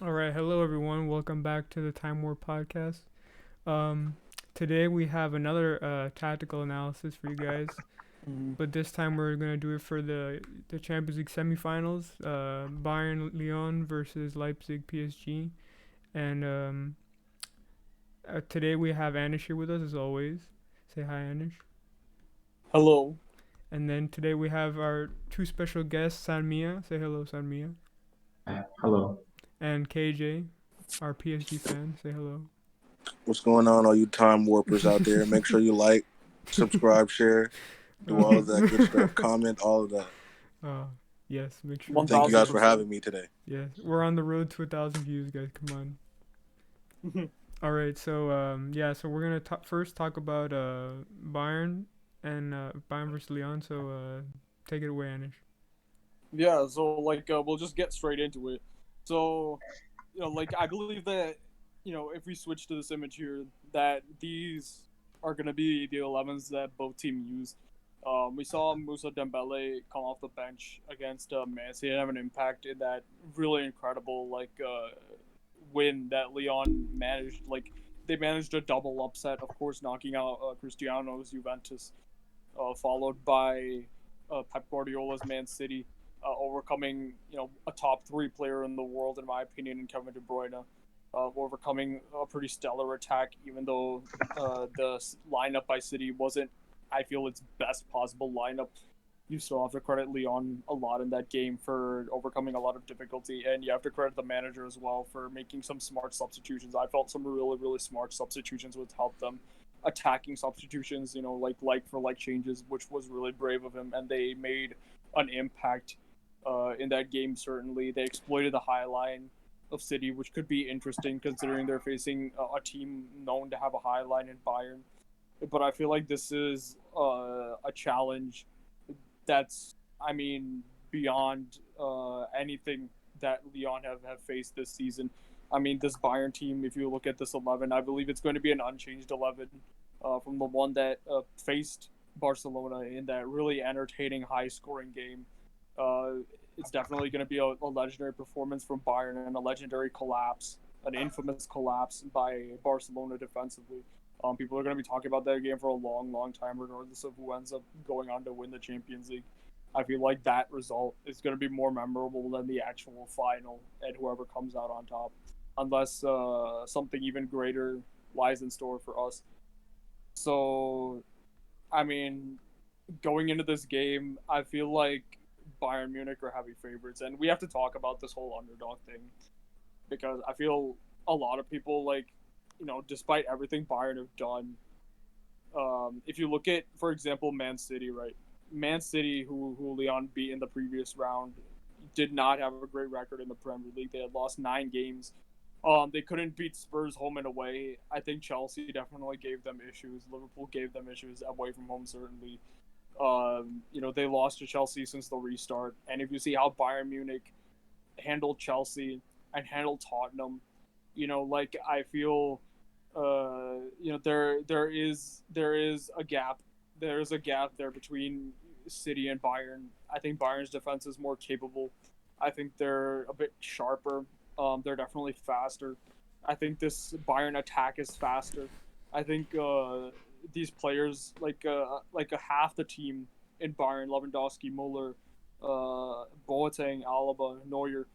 All right, hello everyone. Welcome back to the Time War podcast. Um, Today we have another tactical analysis for you guys, Mhm. but this time we're gonna do it for the Champions League semifinals. Bayern Lyon versus Leipzig PSG, and today we have Anish here with us as always. Say hi, Anish. Hello. And then today we have our two special guests, Sanmia. Say hello, Sanmia. Hello. And KJ, our PSG fan. Say hello. What's going on, all you time warpers out there? Make sure you like, subscribe, share, do all of that good stuff, comment, all of that. uh, yes, make sure One you Thank you do guys that. for 1000%. having me today. Yes, we're on the road to 1,000 views, guys. Come on. All right, so yeah, so we're gonna first talk about Bayern and Bayern versus Lyon. So take it away, Anish. Yeah, so we'll just get straight into it. So, I believe that if we switch to this image here, that these are gonna be the 11s that both teams use. We saw Musa Dembele come off the bench against Man City and have an impact in that really incredible win that Leon managed. Like they managed a double upset, of course, knocking out Cristiano's Juventus, followed by Pep Guardiola's Man City, overcoming a top three player in the world in my opinion in Kevin De Bruyne, overcoming a pretty stellar attack even though the lineup by City wasn't, I feel, its best possible lineup. You still have to credit Leon a lot in that game for overcoming a lot of difficulty, and you have to credit the manager as well for making some smart substitutions. I felt some really, really smart substitutions would help them. Attacking substitutions, like for like changes, which was really brave of him, and they made an impact in that game. Certainly, they exploited the high line of City, which could be interesting considering they're facing a team known to have a high line in Bayern. But I feel like this is a challenge that's, I mean, beyond anything that Lyon have faced this season. I mean, this Bayern team, if you look at this 11, I believe it's going to be an unchanged 11 from the one that faced Barcelona in that really entertaining, high scoring game. Uh, it's definitely going to be a legendary performance from Bayern and a legendary collapse, an infamous collapse by Barcelona defensively. People are going to be talking about that game for a long, long time, regardless of who ends up going on to win the Champions League. I feel like that result is going to be more memorable than the actual final and whoever comes out on top, unless something even greater lies in store for us. So, I mean, going into this game, I feel like Bayern Munich are heavy favorites, and we have to talk about this whole underdog thing because I feel a lot of people despite everything Bayern have done, if you look at, for example, Man City, right? Man City, who Leon beat in the previous round, did not have a great record in the Premier League. They had lost 9 games. They couldn't beat Spurs home and away. I think Chelsea definitely gave them issues. Liverpool gave them issues away from home, certainly. They lost to Chelsea since the restart. And if you see how Bayern Munich handled Chelsea and handled Tottenham, I feel there is a gap. There is a gap there between City and Bayern. I think Bayern's defense is more capable. I think they're a bit sharper. They're definitely faster. I think this Bayern attack is faster. I think these players, like a half the team in Bayern, Lewandowski, Muller, Boateng, Alaba, Neuer,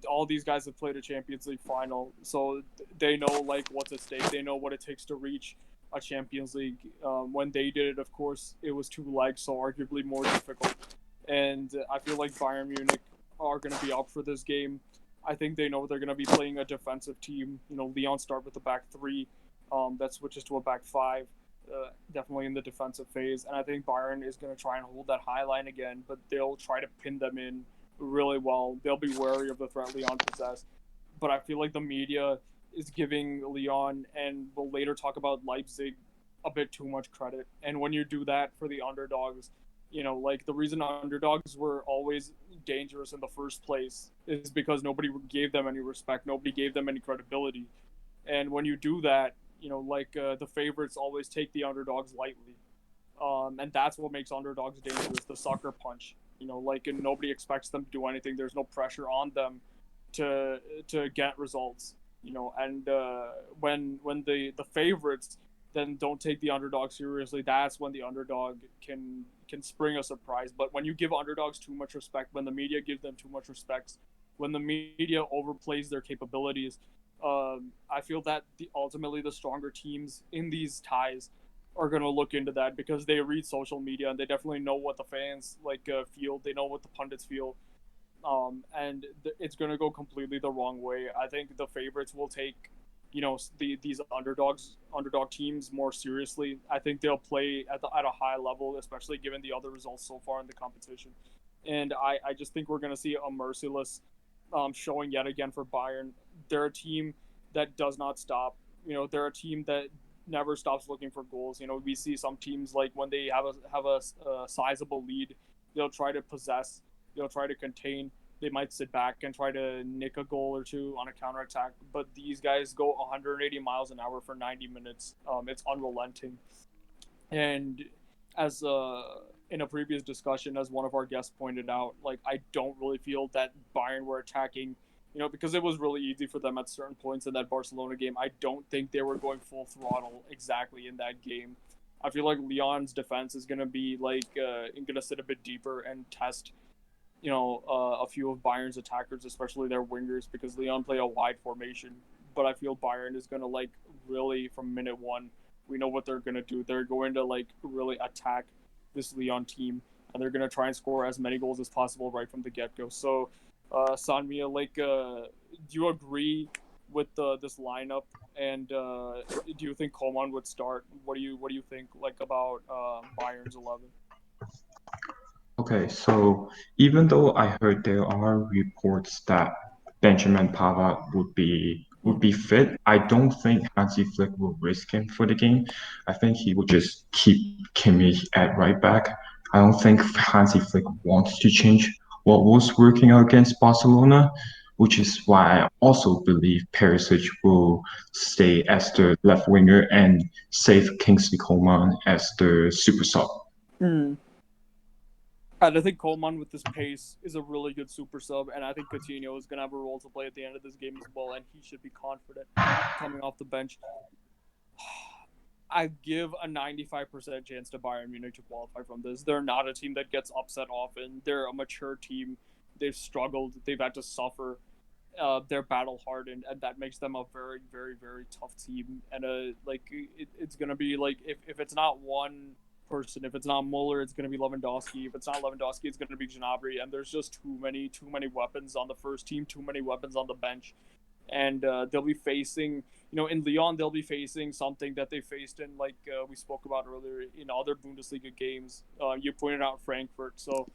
all these guys have played a Champions League final, so they know what's at stake. They know what it takes to reach a Champions League. When they did it, of course, it was two legs, so arguably more difficult. And I feel like Bayern Munich are going to be up for this game. I think they know they're going to be playing a defensive team. Leon start with the back three, that switches to a back five. Definitely in the defensive phase, and I think Bayern is going to try and hold that high line again, but they'll try to pin them in really well. They'll be wary of the threat Leon possess. But I feel like the media is giving Leon, and we'll later talk about Leipzig, a bit too much credit. And when you do that for the underdogs, the reason underdogs were always dangerous in the first place is because nobody gave them any respect, nobody gave them any credibility. And when you do that, the favorites always take the underdogs lightly. And that's what makes underdogs dangerous, the sucker punch. And nobody expects them to do anything. There's no pressure on them. to get results. And when the favorites then don't take the underdog seriously, that's when the underdog can spring a surprise. But when you give underdogs too much respect, when the media gives them too much respect, when the media overplays their capabilities, I feel that ultimately the stronger teams in these ties are going to look into that because they read social media and they definitely know what the fans feel. They know what the pundits feel, and it's going to go completely the wrong way. I think the favorites will take these underdog teams more seriously. I think they'll play at a high level, especially given the other results so far in the competition. And I just think we're going to see a merciless showing yet again for Bayern. They're a team that does not stop. They're a team that never stops looking for goals. We see some teams like when they have a sizable lead, they'll try to possess, they'll try to contain. They might sit back and try to nick a goal or two on a counterattack. But these guys go 180 miles an hour for 90 minutes. It's unrelenting. And as in a previous discussion, as one of our guests pointed out, like I don't really feel that Bayern were attacking, because it was really easy for them at certain points in that Barcelona game. I don't think they were going full throttle exactly in that game. I feel like Lyon's defense is going to be going to sit a bit deeper and test a few of Bayern's attackers, especially their wingers, because Lyon play a wide formation. But I feel Bayern is going to really from minute one, we know what they're going to do. They're going to really attack this Lyon team, and they're going to try and score as many goals as possible right from the get-go. So, Sanmia, do you agree with this lineup? And do you think Coman would start? What do you think about Bayern's 11? Okay, so even though I heard there are reports that Benjamin Pavard would be fit, I don't think Hansi Flick will risk him for the game. I think he will just keep Kimmich at right back. I don't think Hansi Flick wants to change what was working against Barcelona, which is why I also believe Perisic will stay as the left winger and save Kingsley Coman as the super sub. And I think Coleman with this pace is a really good super sub, and I think Coutinho is going to have a role to play at the end of this game as well, and he should be confident coming off the bench. I give a 95% chance to Bayern Munich to qualify from this. They're not a team that gets upset often. They're a mature team. They've struggled. They've had to suffer. They're battle hardened, and that makes them a very, very, very tough team. And it's going to be if it's not one person. If it's not Muller, it's going to be Lewandowski. If it's not Lewandowski, it's going to be Gnabry. And there's just too many weapons on the first team, too many weapons on the bench. And they'll be facing, in Lyon, they'll be facing something that they faced in, we spoke about earlier, in other Bundesliga games. You pointed out Frankfurt. So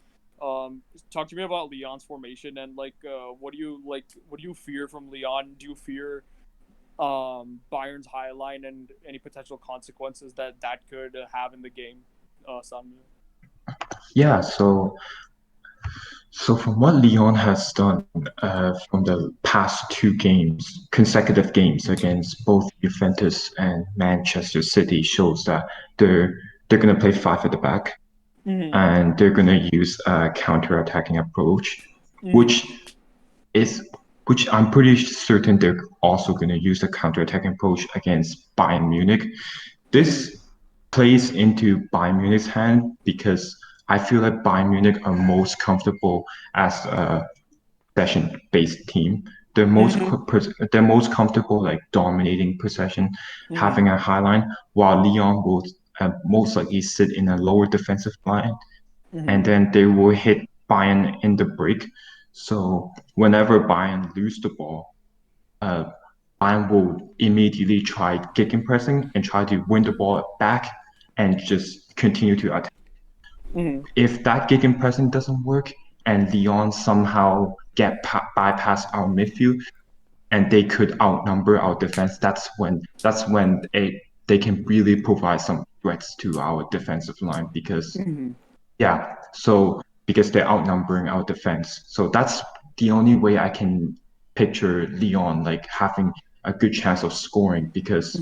talk to me about Lyon's formation and what do you fear from Lyon? Do you fear Bayern's high line and any potential consequences that could have in the game, Samuel? Yeah, so from what Lyon has done from the past two games, consecutive games against both Juventus and Manchester City, shows that they're gonna play five at the back, and they're gonna use a counter-attacking approach, which I'm pretty certain they're also gonna use the counter-attacking approach against Bayern Munich. This plays into Bayern Munich's hand because I feel like Bayern Munich are most comfortable as a possession-based team. They're most comfortable dominating possession, having a high line, while Lyon will most likely sit in a lower defensive line, and then they will hit Bayern in the break. So whenever Bayern lose the ball, Bayern will immediately try gegenpressing and try to win the ball back and just continue to attack. If that gegenpressing doesn't work and Lyon somehow bypass our midfield and they could outnumber our defense, that's when they can really provide some threats to our defensive line because because they're outnumbering our defense. So that's the only way I can picture Lyon having a good chance of scoring because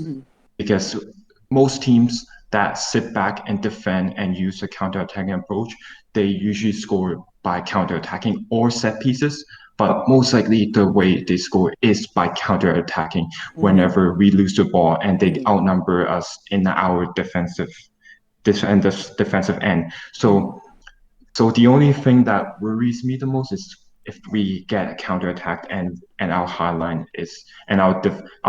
most teams that sit back and defend and use a counter-attacking approach, they usually score by counter-attacking or set pieces. but most likely the way they score is by counter-attacking whenever we lose the ball and they outnumber us in our defensive end. So the only thing that worries me the most is if we get counterattacked and our high line is and our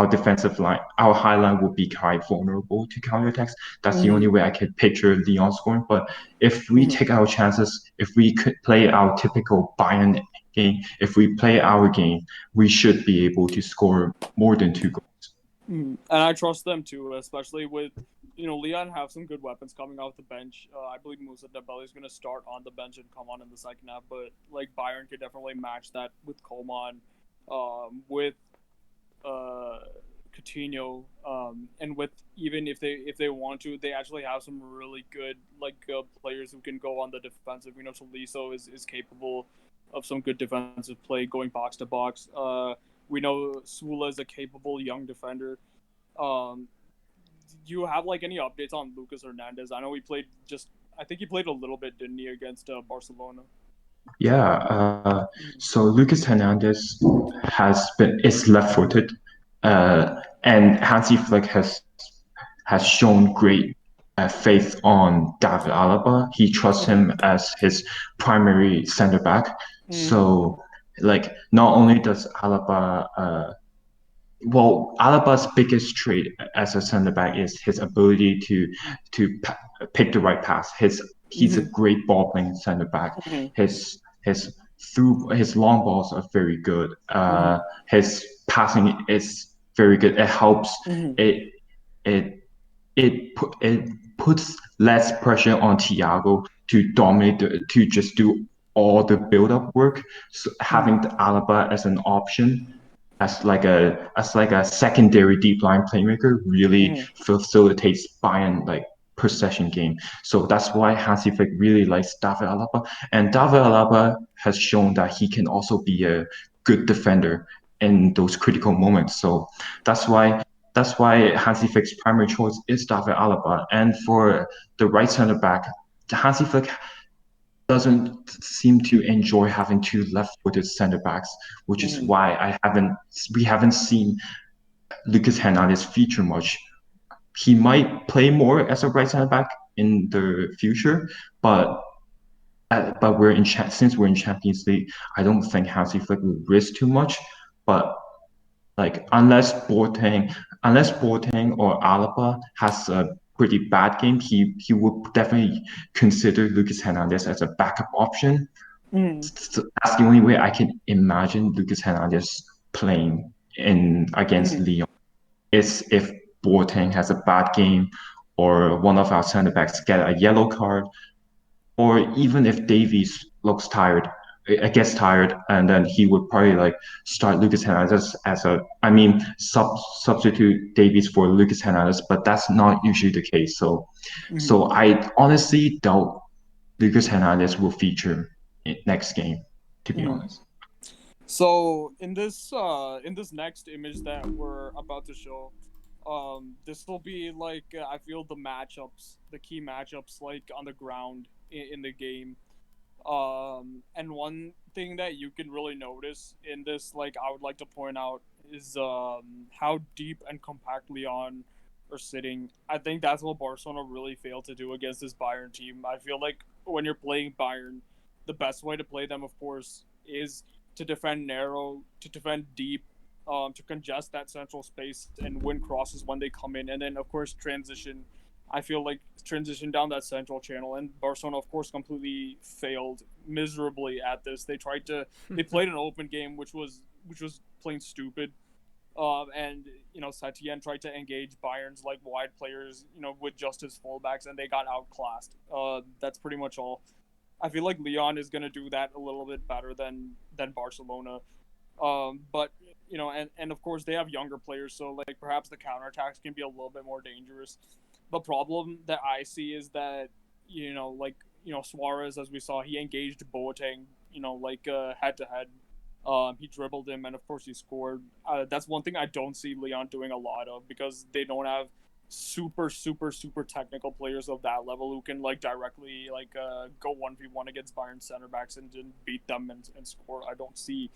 defensive line, our high line will be quite vulnerable to counterattacks. That's the only way I could picture Leon scoring. But if we take our chances, if we could play our typical Bayern game, if we play our game, we should be able to score more than 2 goals. And I trust them too, especially with Leon have some good weapons coming off the bench. I believe Musa Dembele is going to start on the bench and come on in the second half, but like Bayern could definitely match that with Coman, with Coutinho, and with even if they want to, they actually have some really good players who can go on the defensive. Tolisso is capable of some good defensive play, going box to box. We know Sula is a capable young defender. Do you have any updates on Lucas Hernandez? I know I think he played a little bit, didn't he, against Barcelona? Yeah, so Lucas Hernandez is left-footed, and Hansi Flick has shown great faith on David Alaba. He trusts him as his primary center back. So, not only does Alaba's biggest trait as a center back is his ability to pick the right pass. He's a great ball playing center back. His long balls are very good. His passing is very good. It helps. It it puts less pressure on Thiago to dominate to just do all the build-up work. So having the Alaba as an option as a secondary deep line playmaker really facilitates Bayern possession game. So that's why Hansi Flick really likes David Alaba, and David Alaba has shown that he can also be a good defender in those critical moments. So that's why Hansi Flick's primary choice is David Alaba, and for the right center back, Hansi Flick doesn't seem to enjoy having 2 left-footed center backs, which is why we haven't seen Lucas Hernandez feature much. He might play more as a right center back in the future, but since we're in Champions League, I don't think Hansi Flick will risk too much. But unless Boateng or Alaba has a pretty bad game, he would definitely consider Lucas Hernandez as a backup option. So that's the only way I can imagine Lucas Hernandez playing against Lyon is if Boateng has a bad game, or one of our center backs get a yellow card, or even if Davies gets tired, and then he would probably start Lucas Hernandez substitute Davies for Lucas Hernandez, but that's not usually the case. So I honestly doubt Lucas Hernandez will feature next game, to be honest. So in this next image that we're about to show, this will be I feel the key matchups on the ground in the game. And one thing that you can really notice in this, I would like to point out, is how deep and compact Lyon are sitting. I think that's what Barcelona really failed to do against this Bayern team. I feel like when you're playing Bayern, the best way to play them, of course, is to defend narrow, to defend deep, to congest that central space and win crosses when they come in, and then of course transition. I feel like transition down that central channel, and Barcelona, of course, completely failed miserably at this. They played an open game, which was plain stupid. And Setien tried to engage Bayern's wide players, with just his fullbacks, and they got outclassed. That's pretty much all. I feel like Lyon is gonna do that a little bit better than Barcelona. But and of course they have younger players, so perhaps the counterattacks can be a little bit more dangerous. The problem that I see is that Suarez, as we saw, he engaged Boateng, head to head. He dribbled him, and of course he scored. That's one thing I don't see Lyon doing a lot of, because they don't have super technical players of that level who can go 1v1 against Bayern center backs and beat them and score. I don't see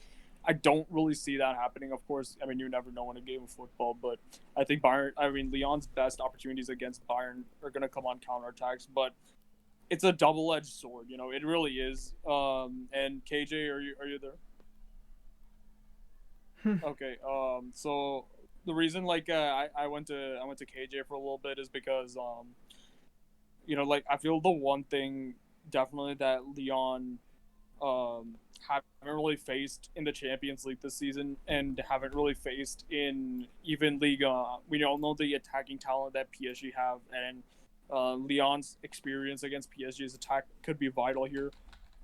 I don't really see that happening. Of course, I mean, you never know in a game of football, but I think Lyon's best opportunities against Bayern are going to come on counterattacks, but it's a double-edged sword, it really is. And KJ, are you there? Okay. So the reason I went to KJ for a little bit is because I feel the one thing definitely that Lyon haven't really faced in the Champions League this season and haven't really faced in even Liga. We all know the attacking talent that PSG have, and Lyon's experience against PSG's attack could be vital here.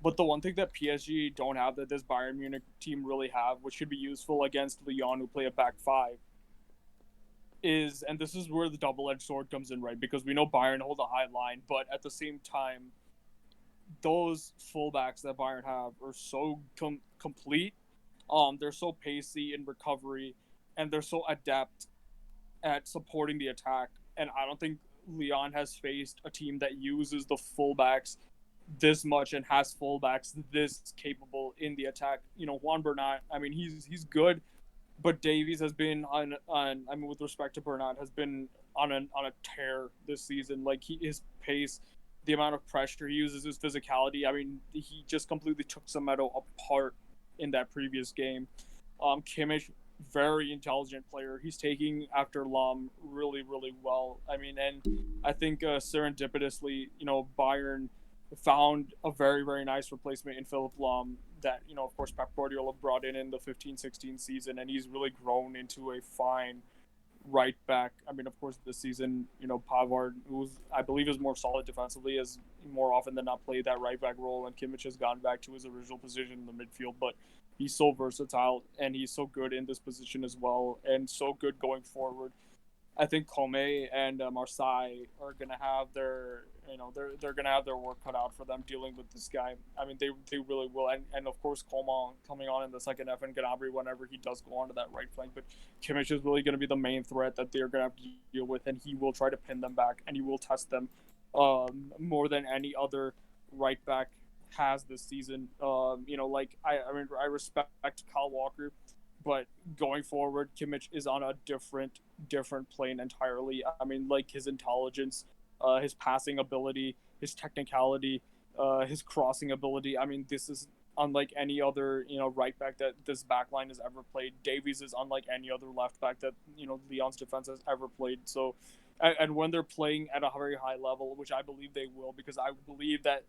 But the one thing that PSG don't have that this Bayern Munich team really have, which could be useful against Lyon, who play a back five, is, and this is where the double-edged sword comes in, right? Because we know Bayern hold a high line, but at the same time, those fullbacks that Bayern have are so complete. They're so pacey in recovery, and they're so adept at supporting the attack. And I don't think Lyon has faced a team that uses the fullbacks this much and has fullbacks this capable in the attack. Juan Bernat, I mean, he's good, but Davies has been on I mean, with respect to Bernat, has been on a tear this season. Like his pace, the amount of pressure he uses, his physicality. I mean, he just completely took Semedo apart in that previous game. Kimmich, very intelligent player. He's taking after Lam really, really well. I mean, and I think serendipitously, Bayern found a very, very nice replacement in Philip Lam that, of course, Pep Guardiola brought in the 15-16 season, and he's really grown into a fine right back. I mean, of course, this season, Pavard, who I believe is more solid defensively, has more often than not played that right back role, and Kimmich has gone back to his original position in the midfield. But he's so versatile, and he's so good in this position as well, and so good going forward. I think Comey and Marseille are gonna have their, they're gonna have their work cut out for them dealing with this guy. I mean, they really will, and of course Coman coming on in the second half, and Gnabry whenever he does go onto that right flank. But Kimmich is really gonna be the main threat that they're gonna have to deal with, and he will try to pin them back, and he will test them more than any other right back has this season. I respect Kyle Walker, but going forward, Kimmich is on a different plane entirely. I mean, like his intelligence, his passing ability, his technicality, his crossing ability. I mean, this is unlike any other right back that this back line has ever played. Davies is unlike any other left back that Lyon's defense has ever played. So, and when they're playing at a very high level, which I believe they will, because I believe that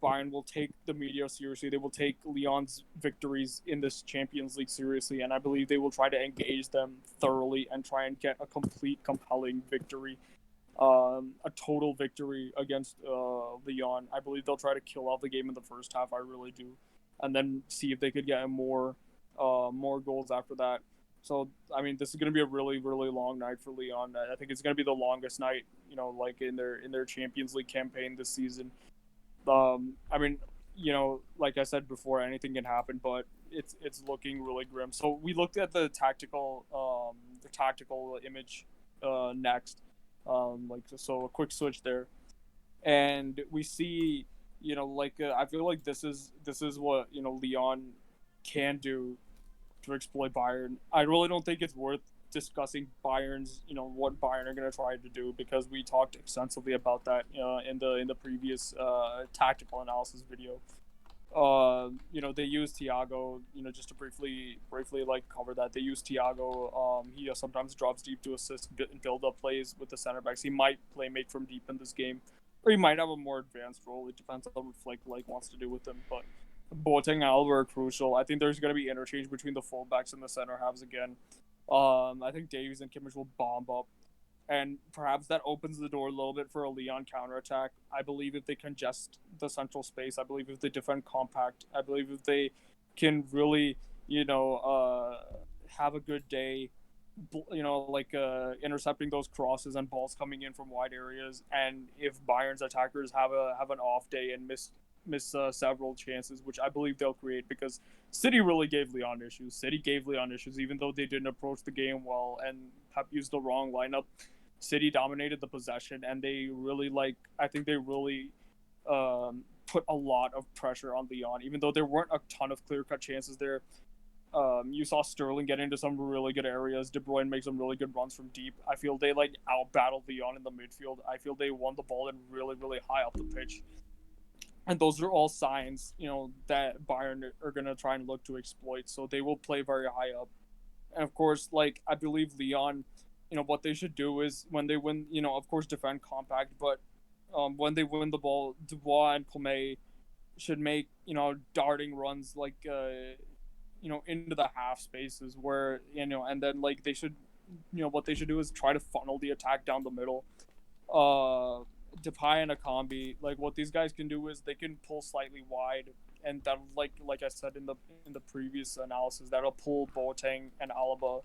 Bayern will take the media seriously. They will take Lyon's victories in this Champions League seriously, and I believe they will try to engage them thoroughly and try and get a complete, compelling victory, a total victory against Lyon. I believe they'll try to kill off the game in the first half. I really do, and then see if they could get more goals after that. So, I mean, this is going to be a really, really long night for Lyon. I think it's going to be the longest night, like in their Champions League campaign this season. I mean, like I said before, anything can happen, but it's looking really grim. So we looked at the tactical image next, so a quick switch there, and we see, I feel like this is what Lyon can do to exploit Bayern. I really don't think it's worth discussing Bayern's, what Bayern are going to try to do, because we talked extensively about that in the previous tactical analysis video. They use Thiago, just to briefly like cover that. They use Thiago. He sometimes drops deep to assist and build up plays with the center backs. He might play make from deep in this game, or he might have a more advanced role. It depends on what Flick wants to do with him. But Boateng and Alba are crucial. I think there's going to be interchange between the fullbacks and the center halves again. I think Davies and Kimmich will bomb up, and perhaps that opens the door a little bit for a Lyon counterattack. I believe if they congest the central space, I believe if they defend compact, I believe if they can really, have a good day, intercepting those crosses and balls coming in from wide areas, and if Bayern's attackers have an off day and miss several chances, which I believe they'll create, because City really gave Lyon issues. City gave Lyon issues, even though they didn't approach the game well and Pep used the wrong lineup. City dominated the possession, and they really I think they really put a lot of pressure on Lyon, even though there weren't a ton of clear-cut chances there. You saw Sterling get into some really good areas. De Bruyne make some really good runs from deep. I feel they like out battled Lyon in the midfield. I feel they won the ball in really, really high up the pitch. And those are all signs, that Bayern are gonna try and look to exploit. So they will play very high up. And of course, like I believe Lyon, what they should do is when they win, of course defend compact, but when they win the ball, Dubois and Clement should make darting runs like into the half spaces where and then like they should what they should do is try to funnel the attack down the middle. Depay and Akambi, like what these guys can do is they can pull slightly wide, and that like I said in the previous analysis, that'll pull Boateng and Alaba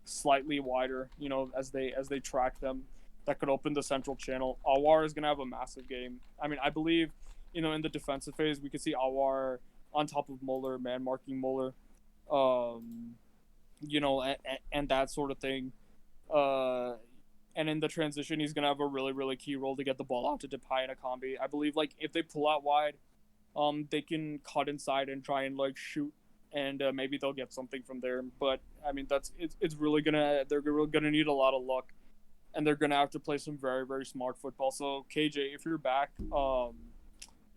slightly wider, as they track them. That could open the central channel. Awar is gonna have a massive game. I mean, I believe, in the defensive phase, we could see Awar on top of Muller, man marking Muller, um, and that sort of thing. Uh, and in the transition, he's gonna have a really, really key role to get the ball out to Depay and Akambi. I believe, like, if they pull out wide, they can cut inside and try and like shoot, and maybe they'll get something from there. But I mean, it's really they're really gonna need a lot of luck, and they're gonna have to play some very, very smart football. So KJ, if you're back,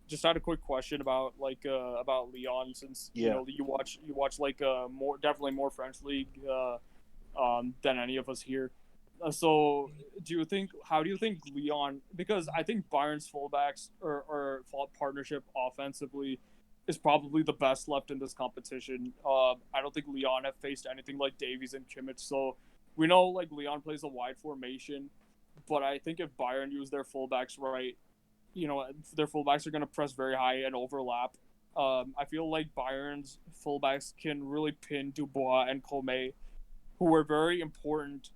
just had a quick question about about Lyon, since you watch like definitely more French league than any of us here. So, how do you think Lyon? Because I think Bayern's fullbacks or partnership offensively is probably the best left in this competition. I don't think Lyon have faced anything like Davies and Kimmich. So we know like Lyon plays a wide formation, but I think if Bayern use their fullbacks right, their fullbacks are going to press very high and overlap. I feel like Bayern's fullbacks can really pin Dubois and Colme, who were very important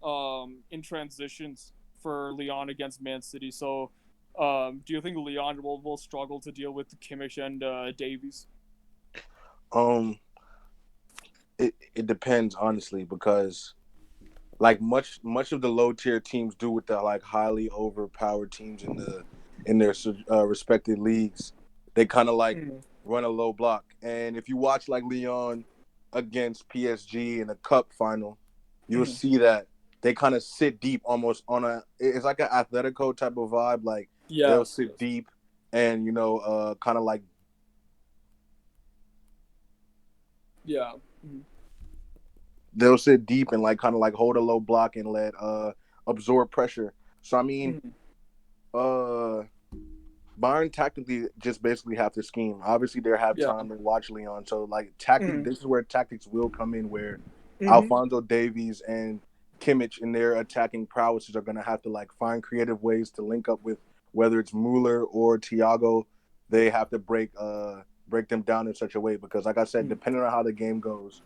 in transitions for Lyon against Man City. So, do you think Lyon will struggle to deal with Kimmich and Davies? Um, it depends honestly, because like much of the low tier teams do with the like highly overpowered teams in their respective leagues. They kind of like run a low block, and if you watch like Lyon against PSG in a cup final, you'll see that they kind of sit deep almost on it's like an Atletico type of vibe. Like they'll sit deep and kind of like they'll sit deep and like kind of like hold a low block and let absorb pressure. So I mean, Bayern tactically just basically have to scheme. Obviously, they have time to watch Lyon. So like this is where tactics will come in, where Alphonso Davies and Kimmich in their attacking prowesses are going to have to like find creative ways to link up with, whether it's Muller or Thiago. They have to break them down in such a way, because like I said, depending on how the game goes,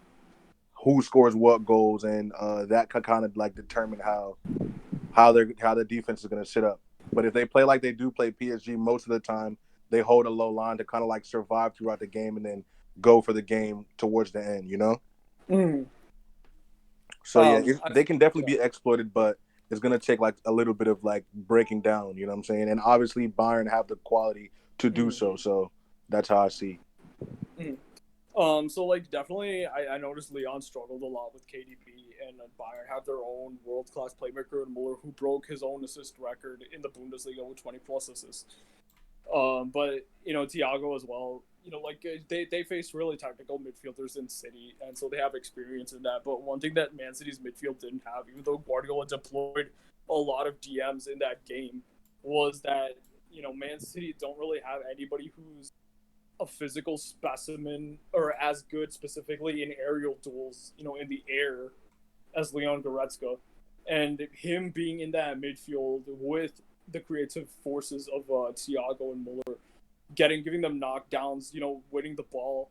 who scores what goals, and that can kind of like determine how the defense is going to sit up. But if they play like they do play PSG most of the time, they hold a low line to kind of like survive throughout the game and then go for the game towards the end, So they can definitely be exploited, but it's going to take like a little bit of like breaking down, you know what I'm saying? And obviously Bayern have the quality to do so. So that's how I see. So like definitely I noticed Lyon struggled a lot with KDB, and Bayern have their own world-class playmaker in Muller, who broke his own assist record in the Bundesliga with 20 plus assists. But Thiago as well, like they face really technical midfielders in City, and so they have experience in that. But one thing that Man City's midfield didn't have, even though Guardiola deployed a lot of DMs in that game, was that Man City don't really have anybody who's a physical specimen or as good specifically in aerial duels, in the air, as Leon Goretzka. And him being in that midfield with the creative forces of Thiago and Muller, giving them knockdowns, winning the ball,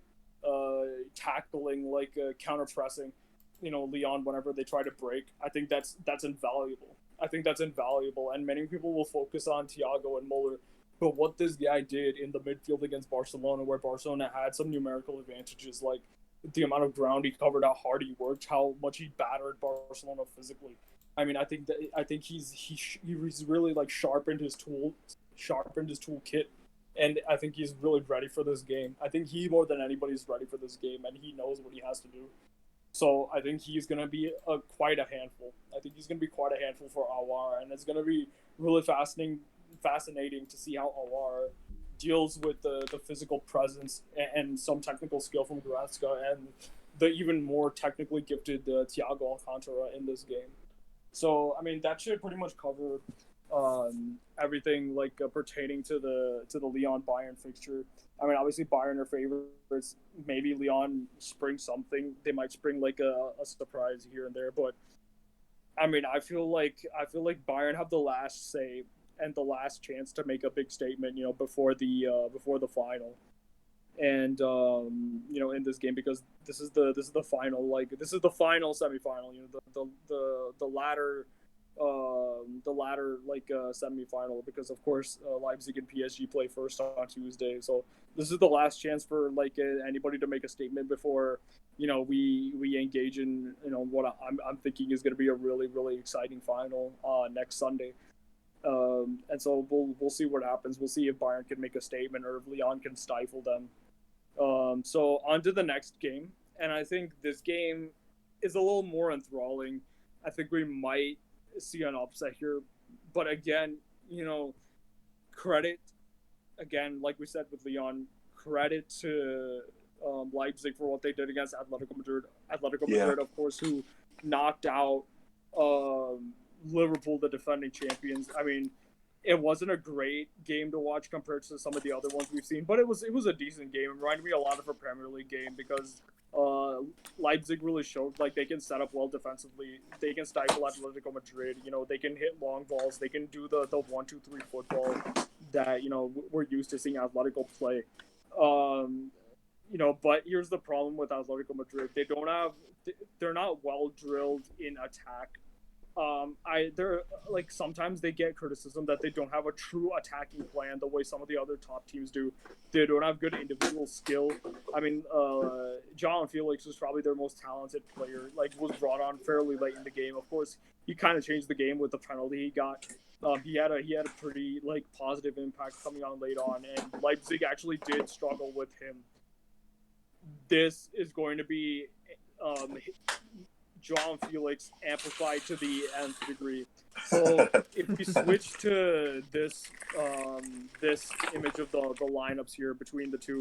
tackling, counter pressing, Leon whenever they try to break. I think that's invaluable. And many people will focus on Thiago and Muller. But what this guy did in the midfield against Barcelona, where Barcelona had some numerical advantages, like the amount of ground he covered, how hard he worked, how much he battered Barcelona physically. I mean, I think he's really like sharpened his toolkit and I think he's really ready for this game. I think he more than anybody is ready for this game, and he knows what he has to do. So I think he's going to be quite a handful. I think he's going to be quite a handful for Awar, and it's going to be really fascinating to see how Awar deals with the physical presence and some technical skill from Goretzka and the even more technically gifted Thiago Alcantara in this game. So I mean that should pretty much cover everything like pertaining to the Lyon Bayern fixture. I mean, obviously Bayern are favorites. Maybe Lyon spring something. They might spring like a surprise here and there, but I mean, I feel like Bayern have the last say and the last chance to make a big statement, before the final. And in this game, because this is the final, like this is the final semifinal. The latter like semifinal, because of course Leipzig and PSG play first on Tuesday. So this is the last chance for like anybody to make a statement before we engage in what I'm thinking is going to be a really really exciting final next Sunday. And so we'll see what happens. We'll see if Bayern can make a statement or if Lyon can stifle them. So on to the next game, and I think this game is a little more enthralling. I think we might see an upset here, but again, credit again, like we said with Lyon, credit to Leipzig for what they did against Atletico Madrid. Atletico Madrid, of course, who knocked out Liverpool, the defending champions. I mean, it wasn't a great game to watch compared to some of the other ones we've seen, but it was a decent game. It reminded me a lot of a Premier League game because Leipzig really showed like they can set up well defensively. They can stifle Atletico Madrid. They can hit long balls. They can do the 1-2-3 football that we're used to seeing Atletico play. But here's the problem with Atletico Madrid. They're not well drilled in attack. They're like sometimes they get criticism that they don't have a true attacking plan the way some of the other top teams do. They don't have good individual skill. I mean, John Felix was probably their most talented player. Like was brought on fairly late in the game. Of course, he kind of changed the game with the penalty he got. He had a pretty like positive impact coming on late on, and Leipzig actually did struggle with him. This is going to be João Felix amplified to the nth degree. So if we switch to this image of the lineups here between the two,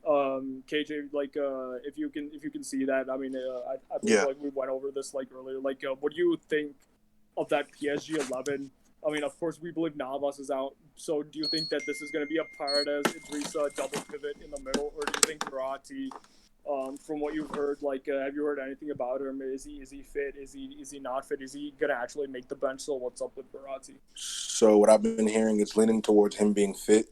KJ, like if you can see that, I mean, I believe like we went over this like earlier. Like, what do you think of that PSG 11? I mean, of course, we believe Navas is out. So do you think that this is going to be a Paredes Idrissa double pivot in the middle, or do you think Verratti? From what you've heard, like, have you heard anything about him? Is he fit? Is he not fit? Is he gonna actually make the bench? So what's up with Verratti? So what I've been hearing is leaning towards him being fit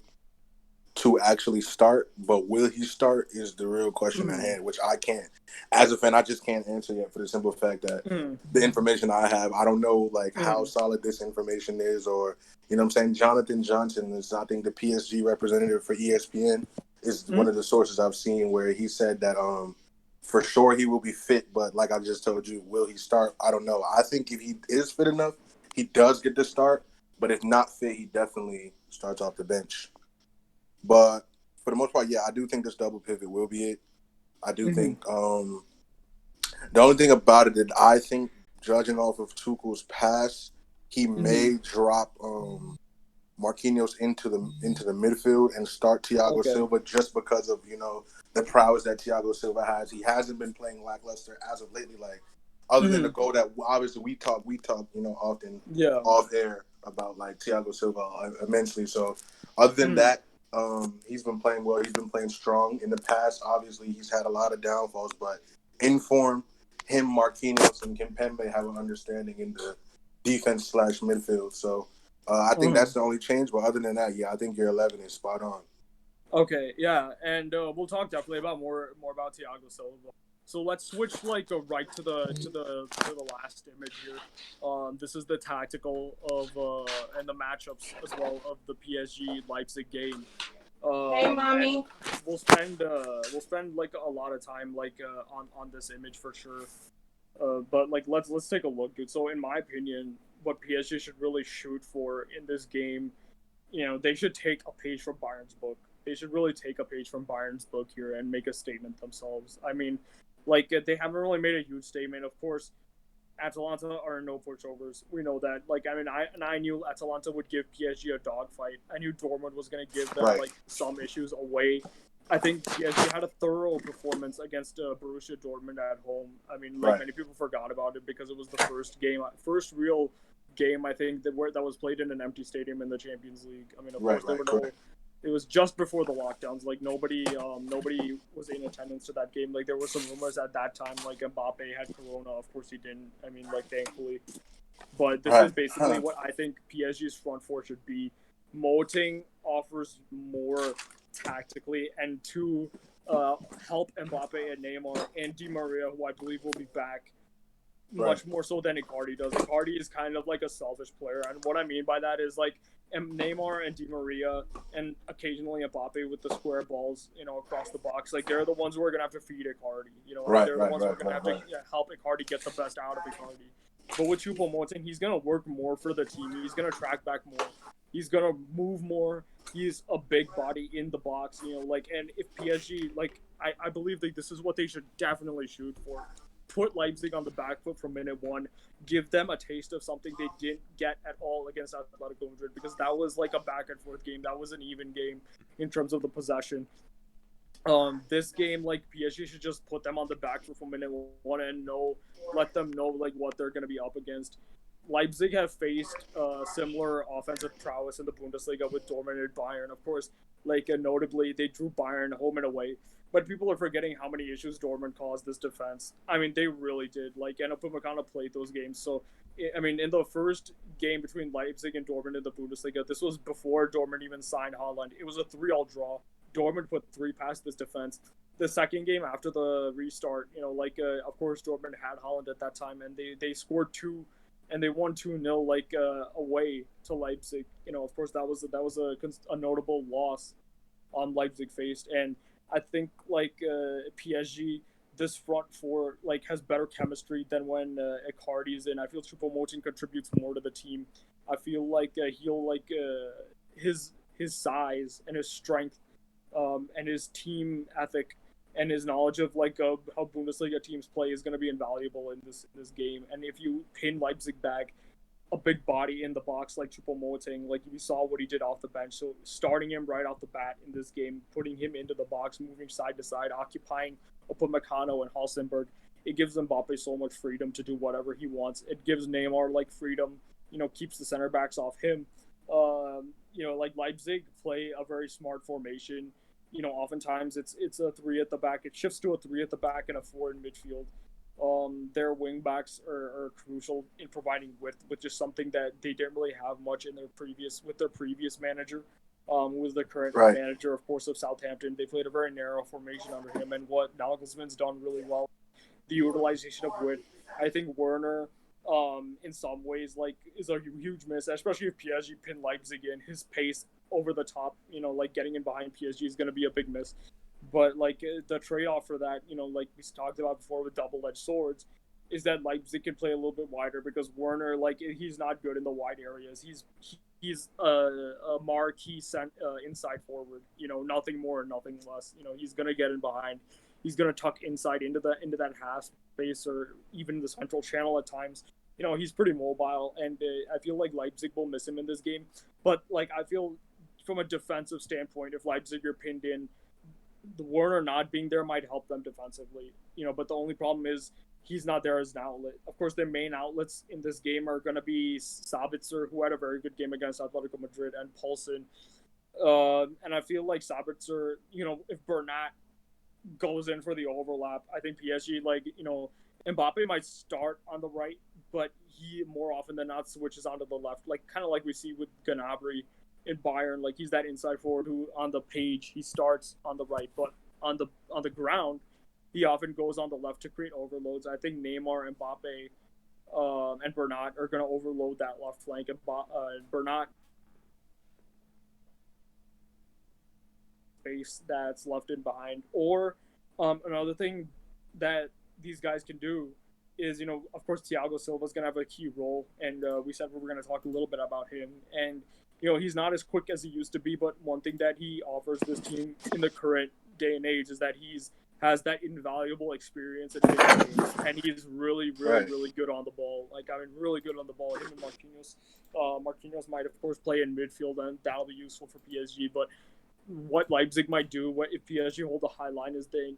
to actually start, but will he start is the real question at hand, which I can't. As a fan, I just can't answer yet for the simple fact that the information I have, I don't know like how solid this information is, or what I'm saying. Jonathan Johnson is, I think, the PSG representative for ESPN. Is one of the sources I've seen where he said that for sure he will be fit, but like I just told you, will he start? I don't know. I think if he is fit enough, he does get to start, but if not fit, he definitely starts off the bench. But for the most part, yeah, I do think this double pivot will be it. I do think the only thing about it that I think, judging off of Tuchel's pass, he may drop Marquinhos into the midfield and start Thiago Silva just because of the prowess that Thiago Silva has. He hasn't been playing lackluster as of lately. Like other than the goal that obviously we talk often off air about like Thiago Silva immensely. So other than that, he's been playing well. He's been playing strong in the past. Obviously, he's had a lot of downfalls, but in form, him, Marquinhos, and Kimpembe have an understanding in the defense / midfield. So. I think that's the only change, but other than that, yeah, I think your 11 is spot on. Okay, yeah, and we'll talk definitely about more about Thiago Silva. So let's switch right to the last image here. This is the tactical of and the matchups as well of the PSG Leipzig game. Hey, mommy. We'll spend like a lot of time on this image for sure. But like let's take a look, dude. So in my opinion, what PSG should really shoot for in this game they should take a page from Bayern's book. They should really take a page from Bayern's book here and make a statement themselves. I mean, they haven't really made a huge statement. Of course, Atalanta are no pushovers. We know that. I knew Atalanta would give PSG a dogfight. I knew Dortmund was going to give them some issues away. I think PSG had a thorough performance against Borussia Dortmund at home. I mean, many people forgot about it because it was the first real game I think that was played in an empty stadium in the Champions League. I mean, of course there were no. It was just before the lockdowns. Nobody was in attendance to that game. There were some rumors at that time, Mbappe had corona. Of course he didn't. I mean, thankfully. But this is basically what I think PSG's front four should be. Moting offers more tactically, and to help Mbappe and Neymar and Di Maria, who I believe will be back, much more so than Icardi does. Icardi is kind of like a selfish player, and what I mean by that is Neymar and Di Maria and occasionally Mbappe with the square balls, across the box. They're the ones who are gonna have to feed Icardi. They're the ones who are gonna have to help Icardi get the best out of Icardi. But with Choupo-Moting, he's gonna work more for the team. He's gonna track back more. He's gonna move more. He's a big body in the box, and if PSG, I believe this is what they should definitely shoot for. Put Leipzig on the back foot from minute one. Give them a taste of something they didn't get at all against Atletico Madrid, because that was a back and forth game. That was an even game in terms of the possession. This game, PSG should just put them on the back foot from minute one and let them know what they're going to be up against. Leipzig have faced similar offensive prowess in the Bundesliga with Dortmund and Bayern. Of course, notably, they drew Bayern home and away. But people are forgetting how many issues Dortmund caused this defense. I mean, they really did. And Upamecano played those games. So, I mean, in the first game between Leipzig and Dortmund in the Bundesliga, this was before Dortmund even signed Haaland. It was a 3-3 draw. Dortmund put 3 past this defense. The second game after the restart, of course, Dortmund had Haaland at that time, and they scored 2, and they won 2-0, away to Leipzig. Of course, that was a notable loss Leipzig faced, and I think PSG, this front four has better chemistry than when Icardi's in. I feel Choupo-Moting contributes more to the team. I feel he'll his size and his strength, and his team ethic and his knowledge of how Bundesliga teams play is going to be invaluable in this game. And if you pin Leipzig back, a big body in the box like Choupo-Moting, you saw what he did off the bench. So starting him right off the bat in this game, putting him into the box, moving side to side, occupying Upamecano and Hülkenberg, it gives Mbappe so much freedom to do whatever he wants. It gives Neymar freedom, keeps the center backs off him. Leipzig play a very smart formation. Oftentimes it's a 3 at the back. It shifts to a 3 at the back and a 4 in midfield. Their wing backs are crucial in providing width, which is something that they didn't really have much in their previous manager, who was the current manager, of course, of Southampton. They played a very narrow formation under him, and what Nagelsmann's done really well, the utilization of width. I think Werner, in some ways, is a huge miss, especially if PSG pin Leipzig in. His pace over the top, getting in behind PSG is going to be a big miss. But the trade-off for that, we talked about before with double-edged swords, is that Leipzig can play a little bit wider, because Werner, he's not good in the wide areas. He's a marquee inside forward. Nothing more, nothing less. He's gonna get in behind. He's gonna tuck inside into that half space or even the central channel at times. He's pretty mobile, and I feel like Leipzig will miss him in this game. But I feel from a defensive standpoint, if Leipzig are pinned in, the Werner not being there might help them defensively, but the only problem is he's not there as an outlet. Of course, their main outlets in this game are going to be Sabitzer, who had a very good game against Atletico Madrid, and Poulsen. And I feel like Sabitzer, if Bernat goes in for the overlap, I think PSG, Mbappe might start on the right, but he more often than not switches onto the left, kind of like we see with Gnabry in Bayern. He's that inside forward who on the page he starts on the right, but on the ground he often goes on the left to create overloads. I think Neymar, Mbappe, and Bernat are going to overload that left flank, and Bernat space that's left in behind. Or another thing that these guys can do is, of course, Thiago Silva's going to have a key role, and we said we were going to talk a little bit about him, and he's not as quick as he used to be, but one thing that he offers this team in the current day and age is that has that invaluable experience in big games, and he's really, really, really good on the ball. Really good on the ball. Him and Marquinhos. Marquinhos might, of course, play in midfield, and that'll be useful for PSG. But what Leipzig might do, what if PSG hold a high line, is they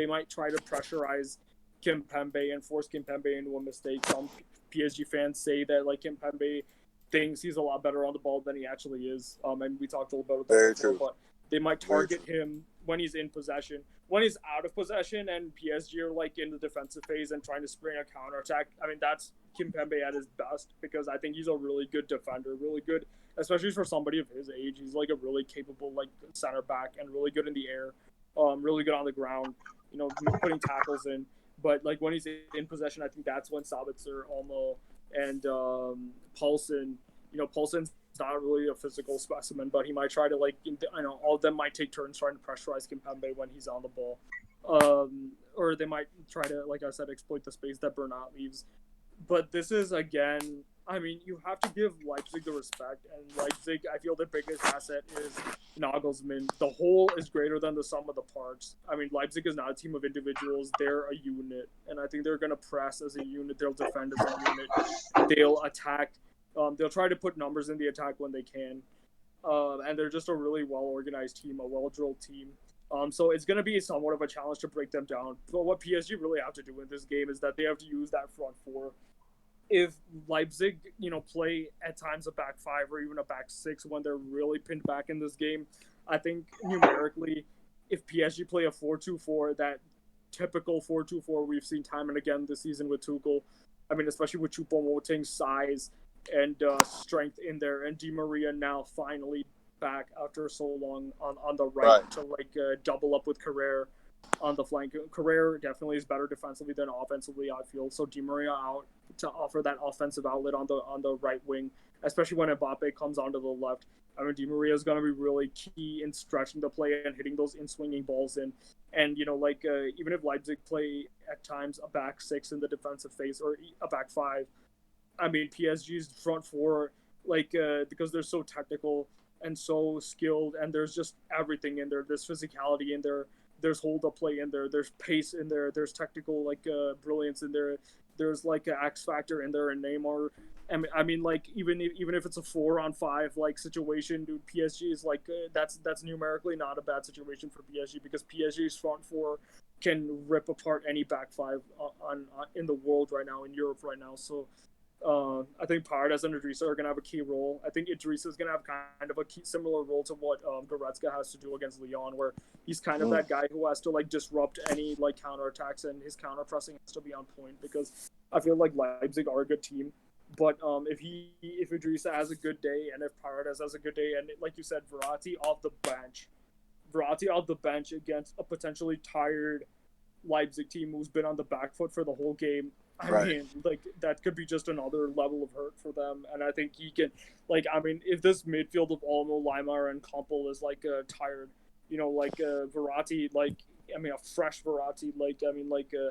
might try to pressurize Kimpembe and force Kimpembe into a mistake. Some PSG fans say that Kimpembe thinks he's a lot better on the ball than he actually is. And we talked a little bit about that before, but they might target him when he's in possession. When he's out of possession and PSG are in the defensive phase and trying to spring a counterattack, that's Kimpembe at his best, because I think he's a really good defender, really good, especially for somebody of his age. He's a really capable center back and really good in the air, really good on the ground, putting tackles in. But when he's in possession, I think that's when Sabitzer, Olmo, and Paulson, Paulson's not really a physical specimen, but he might try to all of them might take turns trying to pressurize Kimpembe when he's on the ball, or they might try to, like I said, exploit the space that Bernat leaves. But this is, again, you have to give Leipzig the respect, and Leipzig, I feel their biggest asset is Nagelsmann. The whole is greater than the sum of the parts. Leipzig is not a team of individuals. They're a unit, and I think they're going to press as a unit. They'll defend as a unit. They'll attack. They'll try to put numbers in the attack when they can. And they're just a really well-organized team, a well-drilled team. So it's going to be somewhat of a challenge to break them down. But what PSG really have to do in this game is that they have to use that front four. If Leipzig, play at times a back five or even a back six when they're really pinned back in this game, I think numerically, if PSG play a 4-2-4, that typical 4-2-4 we've seen time and again this season with Tuchel, especially with Choupo-Moting's size and strength in there, and Di Maria now finally back after so long on the right. To double up with Carrere on the flank. Carrere definitely is better defensively than offensively, I feel. So Di Maria out to offer that offensive outlet on the right wing, especially when Mbappe comes onto the left. Di Maria is going to be really key in stretching the play and hitting those in-swinging balls in. And, even if Leipzig play at times a back six in the defensive phase or a back five, PSG's front four, because they're so technical and so skilled, and there's just everything in there. There's physicality in there. There's hold-up play in there. There's pace in there. There's technical brilliance in there. There's an X factor in there, and Neymar. Even if it's a 4-on-5 situation, dude, PSG is that's numerically not a bad situation for PSG, because PSG's front four can rip apart any back five on in the world right now, in Europe right now. So I think Paredes and Idrissa are going to have a key role. I think Idrissa is going to have kind of a similar role to what Goretzka has to do against Lyon, where he's kind of that guy who has to disrupt any counterattacks, and his counter pressing has to be on point, because I feel like Leipzig are a good team. But if Idrissa has a good day, and if Paredes has a good day, and like you said, Verratti off the bench against a potentially tired Leipzig team who's been on the back foot for the whole game, that could be just another level of hurt for them. And I think he can, if this midfield of Olmo, Limar, and Kompel is tired, Verratti, a fresh Verratti,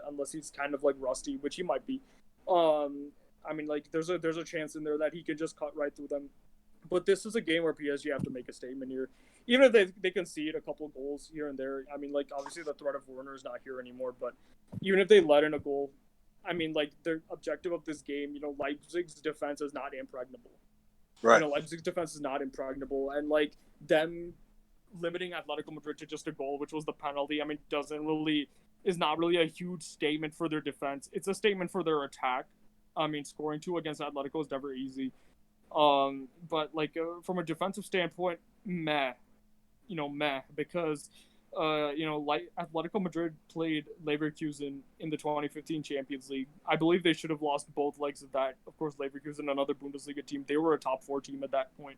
unless he's kind of rusty, which he might be. There's a chance in there that he can just cut right through them. But this is a game where PSG have to make a statement here. Even if they concede a couple of goals here and there, obviously the threat of Werner is not here anymore, but even if they let in a goal, their objective of this game, Leipzig's defense is not impregnable. Right. Leipzig's defense is not impregnable, and them limiting Atletico Madrid to just a goal, which was the penalty, is not really a huge statement for their defense. It's a statement for their attack. Scoring 2 against Atletico is never easy. But from a defensive standpoint, meh, because Atletico Madrid played Leverkusen in the 2015 Champions League. I believe they should have lost both legs of that. Of course, Leverkusen, another Bundesliga team, they were a top 4 team at that point.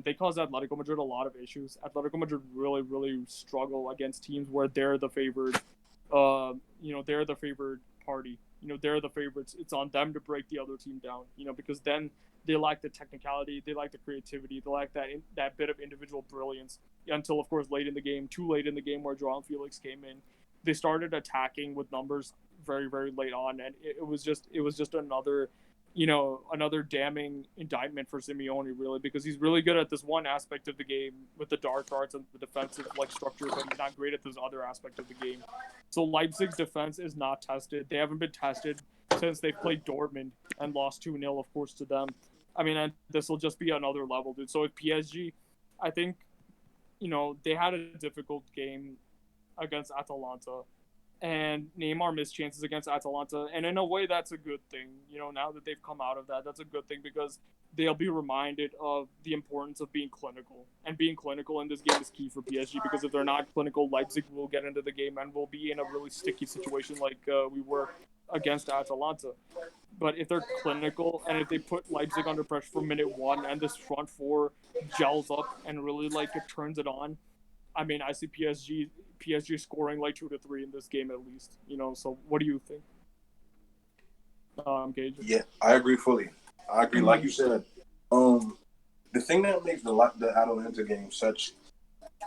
They caused Atletico Madrid a lot of issues. Atletico Madrid really, really struggle against teams where they're the favored. They're the favored party. They're the favorites. It's on them to break the other team down. Because then they lack the technicality, they lack the creativity, they lack that bit of individual brilliance. Until, of course, too late in the game, where João Felix came in, they started attacking with numbers very, very late on, and it was just another another damning indictment for Simeone, really, because he's really good at this one aspect of the game with the dark arts and the defensive structure, but he's not great at this other aspect of the game. So Leipzig's defense is not tested. They haven't been tested since they played Dortmund and lost 2-0, of course, to them. I mean, and this will just be another level, dude. So with PSG, I think, they had a difficult game against Atalanta. And Neymar missed chances against Atalanta, and in a way, that's a good thing. Now that they've come out of that, that's a good thing because they'll be reminded of the importance of being clinical. And being clinical in this game is key for PSG because if they're not clinical, Leipzig will get into the game and will be in a really sticky situation like we were against Atalanta. But if they're clinical and if they put Leipzig under pressure from minute one and this front four gels up and really it turns it on, I mean, I see PSG scoring 2-3 in this game at least. So what do you think? Gage? Yeah, I agree fully. I agree. Like you said, the thing that makes the Atalanta game such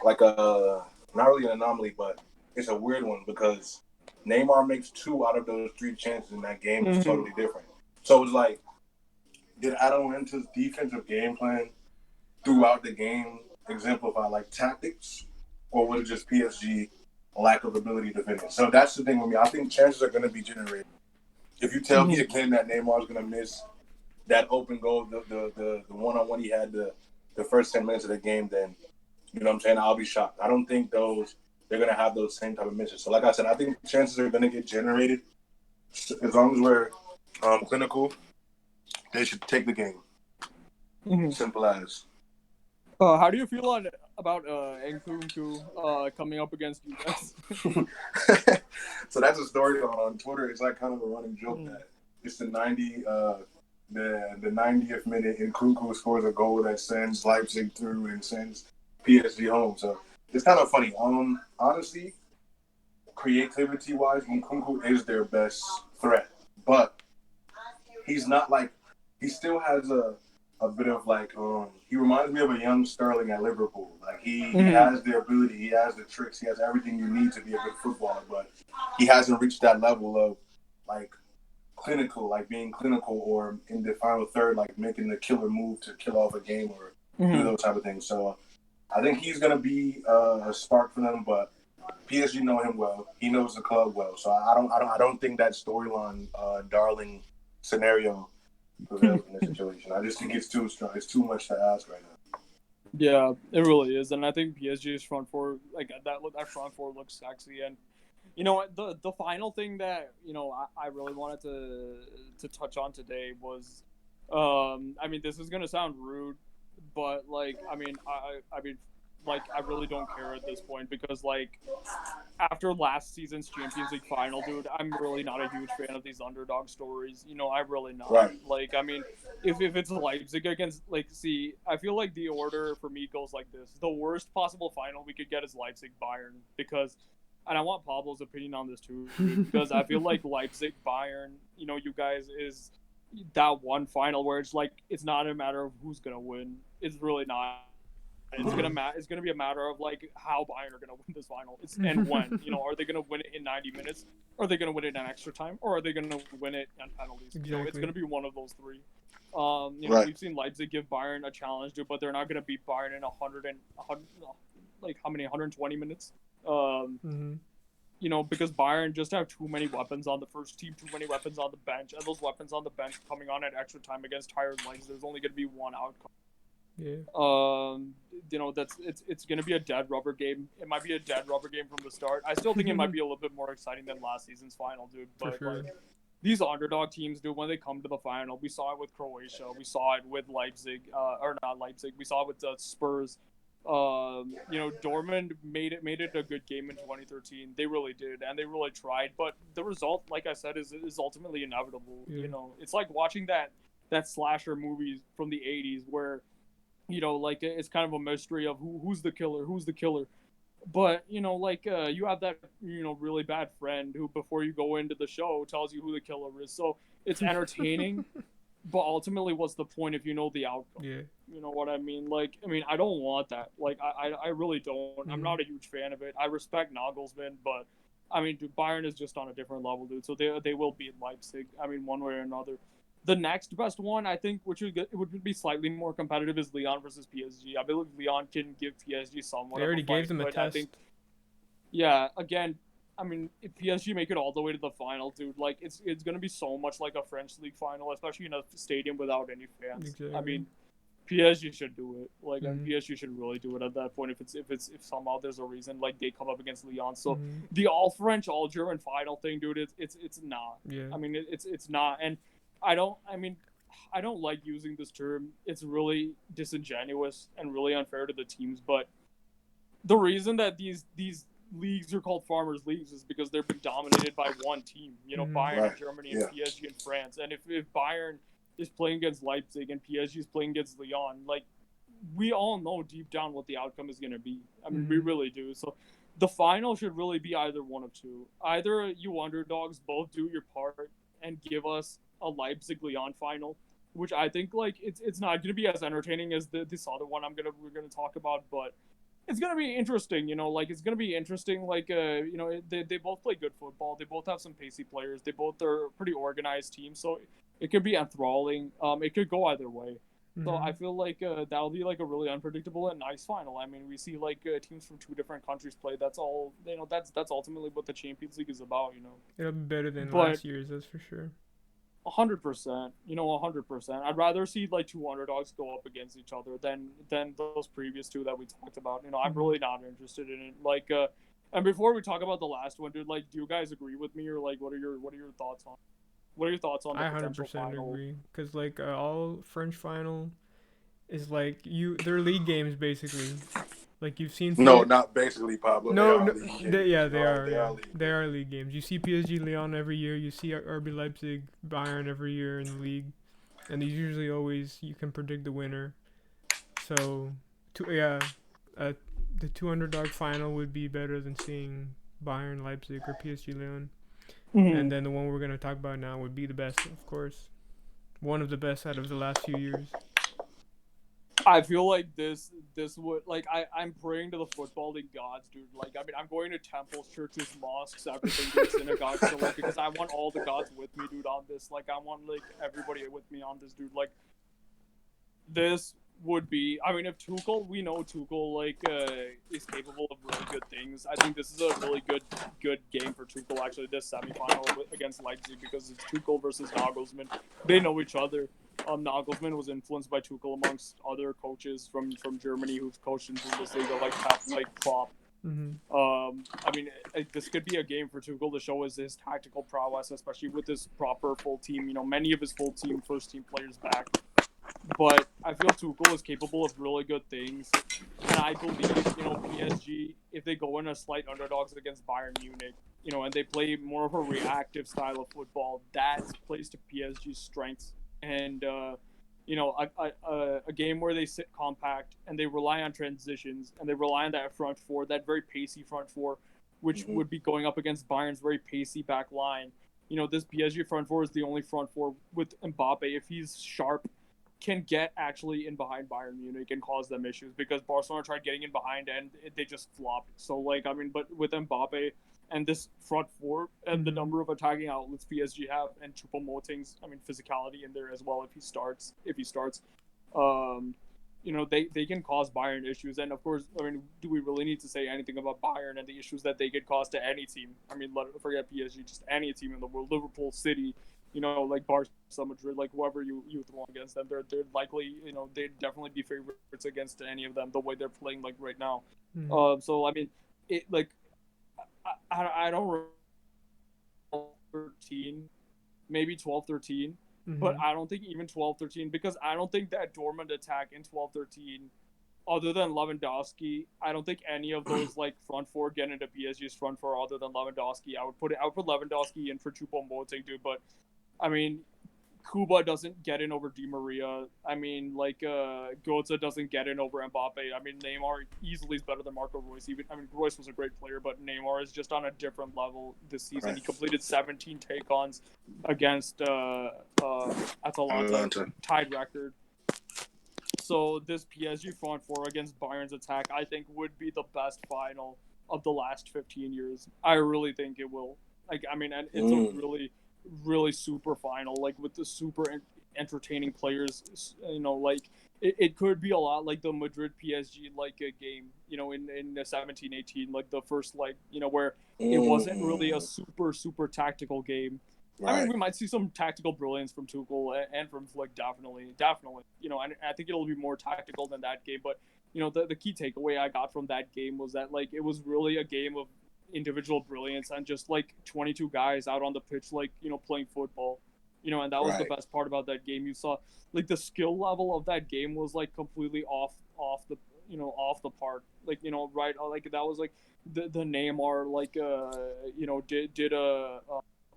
a not really an anomaly, but it's a weird one because Neymar makes 2 out of those 3 chances in that game is totally different. So it's did Atalanta's defensive game plan throughout the game exemplify tactics? Or was it just PSG lack of ability to finish? So that's the thing with me. I think chances are going to be generated. If you tell me again that Neymar is going to miss that open goal, the one-on-one he had the first 10 minutes of the game, then, you know what I'm saying, I'll be shocked. I don't think they're going to have those same type of misses. So like I said, I think chances are going to get generated. As long as we're clinical, they should take the game. Simple as. How do you feel about Nkunku coming up against you guys? So that's a story on Twitter. It's kind of a running joke that it's the 90th minute Nkunku scores a goal that sends Leipzig through and sends PSG home. So it's kind of funny. Honestly, creativity-wise, Nkunku is their best threat, but he's not he still has a bit of he reminds me of a young Sterling at Liverpool. He has the ability, he has the tricks, he has everything you need to be a good footballer, but he hasn't reached that level of clinical, being clinical or in the final third, making the killer move to kill off a game or do those type of things. So I think he's gonna be a spark for them, but PSG know him well. He knows the club well. So I don't think that storyline Darling scenario prevails in this situation. I just think it's too strong. It's too much to ask right now. Yeah, it really is, and I think PSG's front four, that front four looks sexy. And the final thing that I really wanted to touch on today was, I mean, this is gonna sound rude, but I really don't care at this point because after last season's Champions League final, dude, I'm really not a huge fan of these underdog stories. I'm really not. Right. I mean, if it's Leipzig against I feel like the order for me goes like this: the worst possible final we could get is Leipzig Bayern because, and I want Pablo's opinion on this too because I feel like Leipzig Bayern, you guys is that one final where it's not a matter of who's gonna win. It's really not. It's gonna be a matter of how Bayern are gonna win this final. And when. Are they gonna win it in 90 minutes? Are they gonna win it in extra time? Or are they gonna win it in penalties? Exactly. It's gonna be one of those three. Right. We've seen Leipzig give Bayern a challenge, dude, but they're not gonna beat Bayern in 120 minutes. Because Bayern just have too many weapons on the first team, too many weapons on the bench, and those weapons on the bench coming on at extra time against tired legs. There's only gonna be one outcome. Yeah. It's gonna be a dead rubber game. It might be a dead rubber game from the start. I still think it might be a little bit more exciting than last season's final, dude. But For sure. these underdog teams, dude, when they come to the final, we saw it with Croatia, we saw it with Leipzig, or not Leipzig, we saw it with the Spurs. Dortmund made it a good game in 2013. They really did, and they really tried. But the result, like I said, is ultimately inevitable. Yeah. It's like watching that slasher movie from the 80s where it's kind of a mystery of who's the killer. But you have that really bad friend who before you go into the show tells you who the killer is. So it's entertaining, but ultimately, what's the point if you know the outcome? Yeah. You know what I mean? I don't want that. I really don't. I'm not a huge fan of it. I respect Nagelsmann, but I mean, dude, Bayern is just on a different level, dude. So they will beat Leipzig. I mean, one way or another. The next best one, I think, which would be slightly more competitive, is Lyon versus PSG. I believe Lyon can give PSG somewhat They of a already fight, gave them a but I test. think, yeah, again, I mean, if PSG make it all the way to the final, dude, like it's gonna be so much like a French league final, especially in a stadium without any fans. Exactly. I mean, PSG should do it. Like, Mhm. PSG should really do it at that point. If somehow there's a reason, like they come up against Lyon. So Mhm. the all French, all German final thing, dude, it's not. Yeah. I mean, it's not. And I don't. I mean, I don't like using this term. It's really disingenuous and really unfair to the teams. But the reason that these leagues are called farmers leagues is because they're being dominated by one team. You know, Bayern in Germany and PSG in France. And if Bayern is playing against Leipzig and PSG is playing against Lyon, like, we all know deep down what the outcome is going to be. I mean, we really do. So the final should really be either one of two. Either you underdogs both do your part and give us a Leipzig-Lyon final, which I think, like, it's not going to be as entertaining as this other one we're gonna talk about, but it's gonna be interesting. You know, like, it's gonna be interesting. Like, you know, they both play good football. They both have some pacey players. They both are pretty organized teams. So it could be enthralling. It could go either way. So I feel like that'll be like a really unpredictable and nice final. I mean, we see like teams from two different countries play. That's all. You know, that's ultimately what the Champions League is about. You know, It'll be better than But- last year's, that's for sure. 100%. You know, 100%. I'd rather see like two underdogs go up against each other than those previous two that we talked about. You know, I'm really not interested in it. Like, and before we talk about the last one, dude, like, do you guys agree with me, or like, what are your thoughts on? What are your thoughts on the I potential 100% final? agree, because like all French final is like they're league games basically. Like you've seen. No, not basically, Pablo. No, They no, are league games. they are. league They are league games. You see PSG Lyon every year. You see RB Leipzig Bayern every year in the league, and these usually always you can predict the winner. So, the two underdog final would be better than seeing Bayern Leipzig or PSG Lyon. And then the one we're gonna talk about now would be the best, of course. One of the best out of the last few years. I feel like this would, like, I'm praying to the football league gods, dude. Like, I mean, I'm going to temples, churches, mosques, everything, dude, synagogues, so, like, because I want all the gods with me, dude, on this. Like, I want, like, everybody with me on this, dude. Like, this would be, I mean, if Tuchel, we know Tuchel, like, is capable of really good things. I think this is a really good game for Tuchel, actually, this semifinal against Leipzig, because it's Tuchel versus Nagelsmann. They know each other. Nagelsmann was influenced by Tuchel amongst other coaches from Germany who've coached in Bundesliga, like Klopp. I mean, this could be a game for Tuchel to show his tactical prowess, especially with his proper full team. You know, many of his full team, first team players back. But I feel Tuchel is capable of really good things, and I believe, you know, PSG, if they go in as slight underdogs against Bayern Munich, you know, and they play more of a reactive style of football, that plays to PSG's strengths. And you know, a game where they sit compact and they rely on transitions and they rely on that front four, that very pacey front four, which would be going up against Bayern's very pacey back line. You know, this PSG front four is the only front four with Mbappe, if he's sharp, can get actually in behind Bayern Munich and cause them issues, because Barcelona tried getting in behind and they just flopped. So, like, I mean, but with Mbappe and this front four and the number of attacking outlets PSG have, and Choupo-Moting's, I mean, physicality in there as well, if he starts, you know, they can cause Bayern issues. And of course, I mean, do we really need to say anything about Bayern and the issues that they could cause to any team? I mean, forget PSG, just any team in the world, Liverpool, City, you know, like Barca, Madrid, like whoever you throw against them, they're likely, you know, they'd definitely be favorites against any of them the way they're playing like right now. So I mean, it, like, I don't know, 13, maybe 12-13, but I don't think even 12-13, because I don't think that Dortmund attack in 12-13, other than Lewandowski, I don't think any of those like front four get into PSG's front four other than Lewandowski. I would put Lewandowski in for Choupo-Moting, dude, but I mean, Kuba doesn't get in over Di Maria. I mean, like, Götze doesn't get in over Mbappe. I mean, Neymar easily is better than Marco Reus. I mean, Reus was a great player, but Neymar is just on a different level this season. Right. He completed 17 take-ons against Atalanta, tied record. So this PSG front four against Bayern's attack, I think, would be the best final of the last 15 years. I really think it will. Like, I mean, and it's a really really super final, like with the super entertaining players. Like it could be a lot like the Madrid PSG like a game, in the 17-18, like the first leg, where it wasn't really a super tactical game. Right. I mean, we might see some tactical brilliance from Tuchel and from Flick, definitely. And I think it'll be more tactical than that game. But the key takeaway I got from that game was that like it was really a game of individual brilliance and just like 22 guys out on the pitch, like playing football. And that was the best part about that game. You saw like the skill level of that game was like completely off the park. Like right, like that was like the Neymar like did a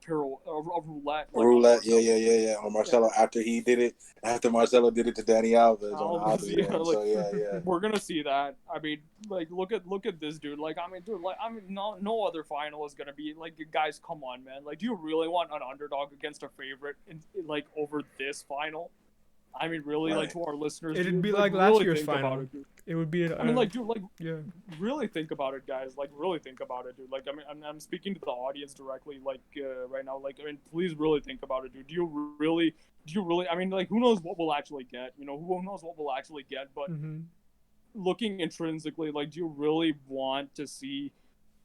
roulette. Like, roulette, yeah. On Marcelo after Marcelo did it to Danny Alves on Alves, Alves, yeah, like, so yeah. We're gonna see that. I mean, like look at this dude. Like no other final is gonna be like, guys, come on, man. Like, do you really want an underdog against a favorite like over this final? I mean, really, like to our listeners, It'd dude, be like last really year's think final. about it, dude. It would be. I mean, like, dude, like, yeah. Really think about it, guys. Like, really think about it, dude. Like, I mean, I'm speaking to the audience directly, like, right now. Like, I mean, please really think about it, dude. Do you really? I mean, like, who knows what we'll actually get? Who knows what we'll actually get? But looking intrinsically, like, do you really want to see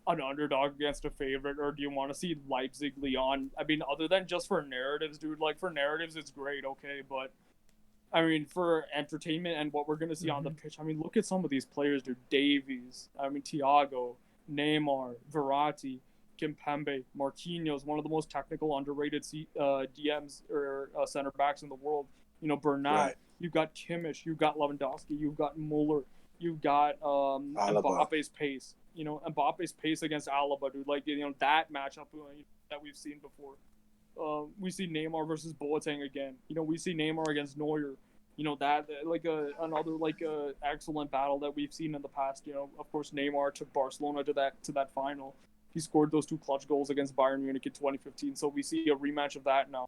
an underdog against a favorite, or do you want to see Leipzig, Lyon? I mean, other than just for narratives, dude. Like, for narratives, it's great, okay, but. I mean, for entertainment and what we're going to see on the pitch, I mean, look at some of these players, dude. Davies, I mean, Thiago, Neymar, Verratti, Kimpembe, Marquinhos, one of the most technical, underrated DMs or center backs in the world. Bernat. Right. You've got Kimmich. You've got Lewandowski. You've got Muller. You've got Mbappe's pace. Mbappe's pace against Alaba, dude. Like, that matchup that we've seen before. We see Neymar versus Boateng again. We see Neymar against Neuer. That like another like excellent battle that we've seen in the past. Of course, Neymar took Barcelona to that final. He scored those 2 clutch goals against Bayern Munich in 2015. So we see a rematch of that now.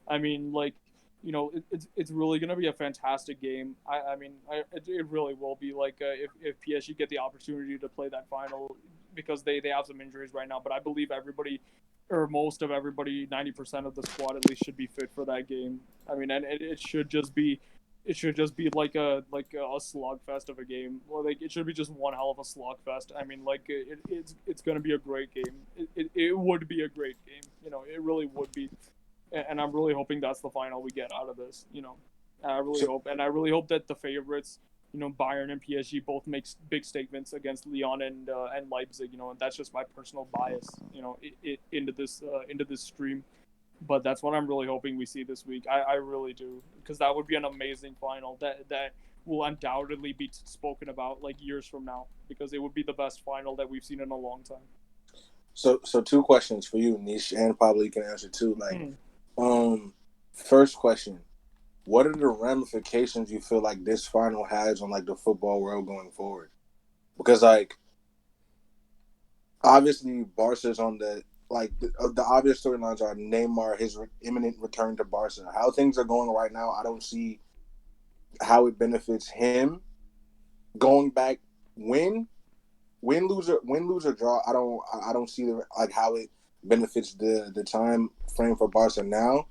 I mean, like, it's really gonna be a fantastic game. I mean, it really will be. Like, if PSG get the opportunity to play that final, because they have some injuries right now, but I believe everybody. Or most of everybody, 90% of the squad at least should be fit for that game. I mean, and it should just be like a slugfest of a game. Well, like it should be just one hell of a slugfest. I mean, like it's gonna be a great game. It would be a great game. It really would be, and I'm really hoping that's the final we get out of this. I really hope that the favorites. Bayern and PSG both make big statements against Lyon and Leipzig. And that's just my personal bias. Into this stream, but that's what I'm really hoping we see this week. I really do, because that would be an amazing final that will undoubtedly be spoken about like years from now, because it would be the best final that we've seen in a long time. So 2 questions for you, Nish, and probably you can answer too. Like, first question. What are the ramifications you feel like this final has on like the football world going forward? Because like, obviously Barca's on the obvious storylines are Neymar, his imminent return to Barca. How things are going right now, I don't see how it benefits him going back. Win, lose or draw. I don't see how it benefits the time frame for Barca now.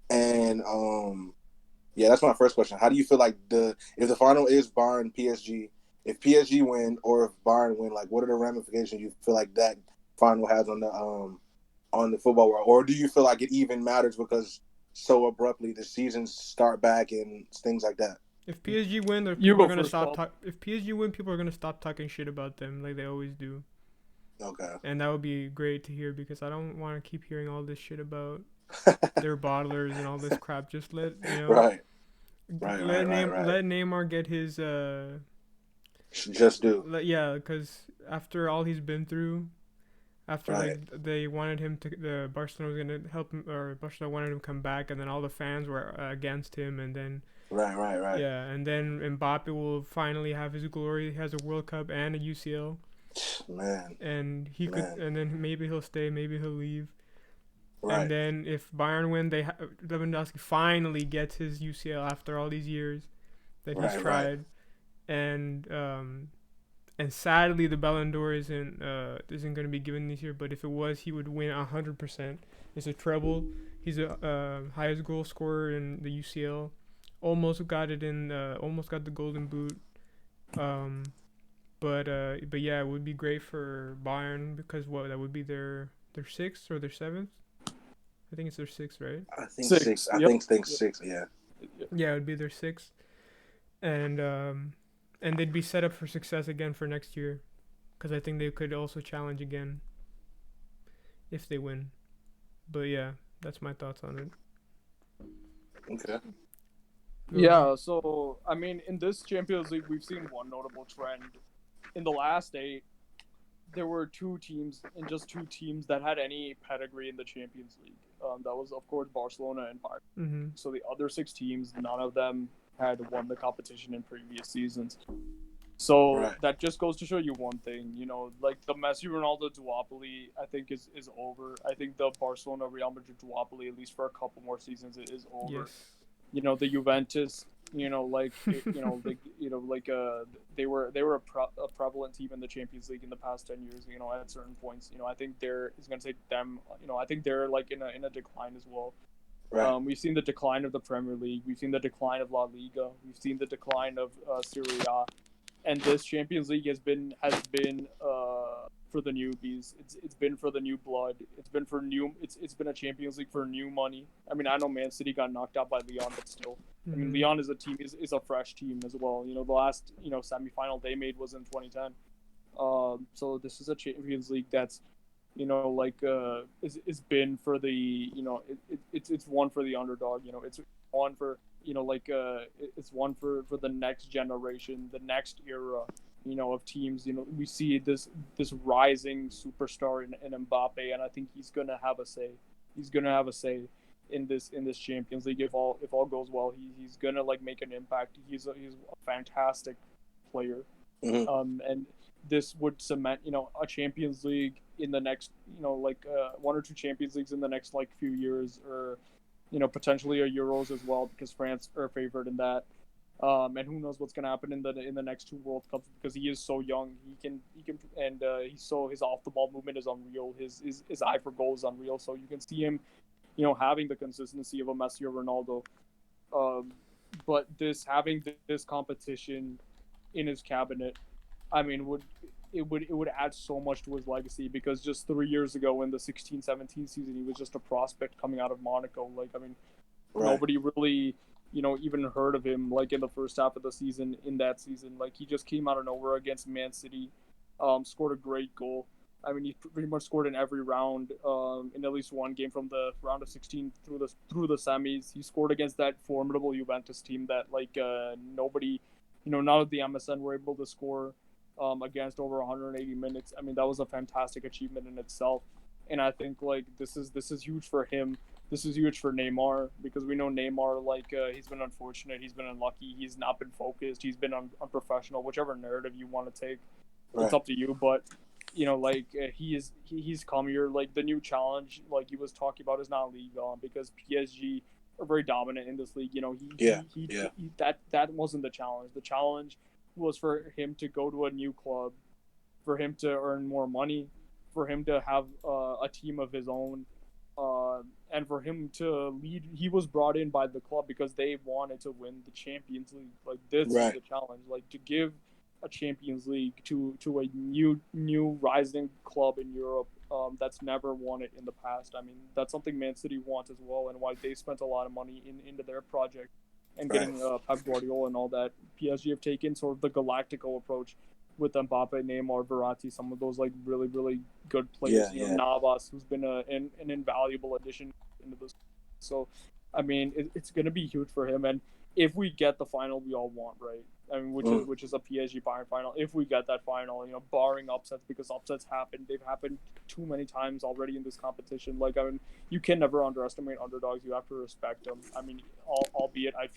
And yeah, that's my first question. How do you feel like if the final is Bayern PSG, if PSG win or if Bayern win, like what are the ramifications you feel like that final has on the football world? Or do you feel like it even matters because so abruptly the seasons start back and things like that? If PSG win, people are gonna stop. If PSG win, people are gonna stop talking shit about them like they always do. Okay. And that would be great to hear, because I don't want to keep hearing all this shit about their bottlers and all this crap. Just let Right. Let Neymar get his just do. Yeah, because after all he's been through, after like they wanted him to, Barcelona was gonna help him, or Barcelona wanted him to come back, and then all the fans were against him, and then right. Yeah, and then Mbappe will finally have his glory. He has a World Cup and a UCL. Man. And he could, and then maybe he'll stay, maybe he'll leave. Right. And then if Bayern win, Lewandowski finally gets his UCL after all these years that he's tried. And sadly the Ballon d'Or isn't going to be given this year, but if it was, he would win 100%. It's a treble. He's a highest goal scorer in the UCL. Almost got it in. Almost got the Golden Boot. Um, but yeah, it would be great for Bayern because that would be their sixth or their seventh. I think it's their sixth, right? I think Six. six. I Yep. think six. Yeah. Yeah, it would be their sixth, and they'd be set up for success again for next year, because I think they could also challenge again if they win. But yeah, that's my thoughts on it. Okay. Yeah, so I mean, in this Champions League, we've seen one notable trend. In the last 8, there were two teams that had any pedigree in the Champions League. That was, of course, Barcelona and Bayern. Mm-hmm. So the other 6 teams, none of them had won the competition in previous seasons. So that just goes to show you one thing, like the Messi Ronaldo duopoly, I think is over. I think the Barcelona Real Madrid duopoly, at least for a couple more seasons, it is over. Yes. The Juventus, they were a prevalent team in the Champions League in the past 10 years. At certain points, I think it's going to take them. I think they're like in a decline as well. Right. We've seen the decline of the Premier League. We've seen the decline of La Liga. We've seen the decline of Serie A. And this Champions League has been for the newbies. It's been for the new blood. It's been a Champions League for new money. I mean, I know Man City got knocked out by Lyon, but still, I mean, Lyon is a fresh team as well. The last semifinal they made was in 2010. So this is a Champions League that's it's been for the it's one for the underdog. It's one for it's one for the next generation, the next era, of teams. We see this rising superstar in Mbappe, and I think he's gonna have a say. He's gonna have a say in this Champions League if all goes well. He's gonna like make an impact. He's a fantastic player, and this would cement a Champions League in the next one or two Champions Leagues in the next few years, or potentially a Euros as well, because France are favored in that. And who knows what's going to happen in the next 2 World Cups, because he is so young. He can and his off the ball movement is unreal. His eye for goal is unreal. So you can see him, having the consistency of a Messi or Ronaldo. But having this competition in his cabinet, I mean, would add so much to his legacy, because just 3 years ago in the 16-17 season, he was just a prospect coming out of Monaco. Nobody really, even heard of him in the first half of the season. In that season, he just came out of nowhere against Man City, scored a great goal. I mean, he pretty much scored in every round, in at least one game from the round of 16 through the semis. He scored against that formidable Juventus team that nobody, none of the MSN were able to score against over 180 minutes. I mean, that was a fantastic achievement in itself. And I think this is huge for him. This is huge for Neymar, because we know Neymar, he's been unfortunate, he's been unlucky, he's not been focused, he's been unprofessional, whichever narrative you want to take. It's up to you. But he's come here. The new challenge, he was talking about, is not Ligue 1, because PSG are very dominant in this league. That wasn't the challenge. The challenge was for him to go to a new club, for him to earn more money, for him to have a team of his own, and for him to lead. He was brought in by the club because they wanted to win the Champions League. This is the challenge, to give a Champions League to a new rising club in Europe that's never won it in the past. I mean, that's something Man City wants as well, and why they spent a lot of money into their project. And getting Pep Guardiola and all that. PSG have taken sort of the Galactico approach with Mbappe, Neymar, Verratti, some of those really, really good players. Navas, who's been an invaluable addition into this. So, I mean, it's going to be huge for him. And if we get the final we all want, right? I mean, which is a PSG Bayern final. If we get that final, barring upsets, because upsets happen. They've happened too many times already in this competition. I mean, you can never underestimate underdogs. You have to respect them. I mean, albeit I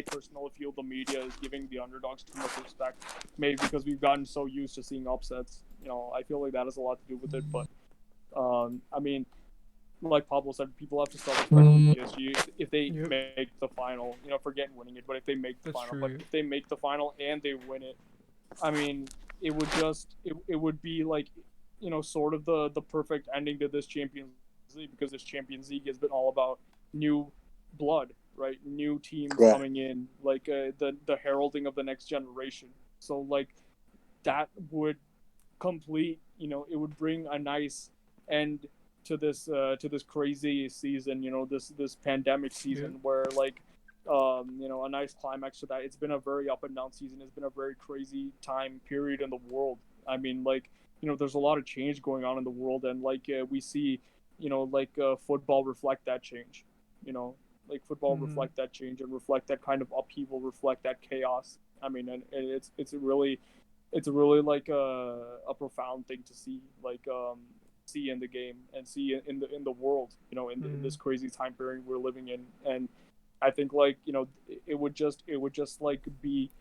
personally feel the media is giving the underdogs too much respect. Maybe because we've gotten so used to seeing upsets. I feel like that has a lot to do with it. But I mean, like Pablo said, people have to start respecting PSG if they make the final. Forget winning it, but if they make the final. True. But if they make the final and they win it, I mean, it would be sort of the perfect ending to this Champions League, because this Champions League has been all about new blood, right? New teams Right. coming in, like the heralding of the next generation. So like that would complete, it would bring a nice end to this crazy season, this pandemic season, where like a nice climax to that. It's been a very up and down season. It's been a very crazy time period in the world. I mean, like, there's a lot of change going on in the world, and like we see, football reflect that change. Like football reflect that change and reflect that kind of upheaval, reflect that chaos. I mean, and it's really like a profound thing to see, like see in the game and see in the world, in this crazy time period we're living in. And I think like it would just like be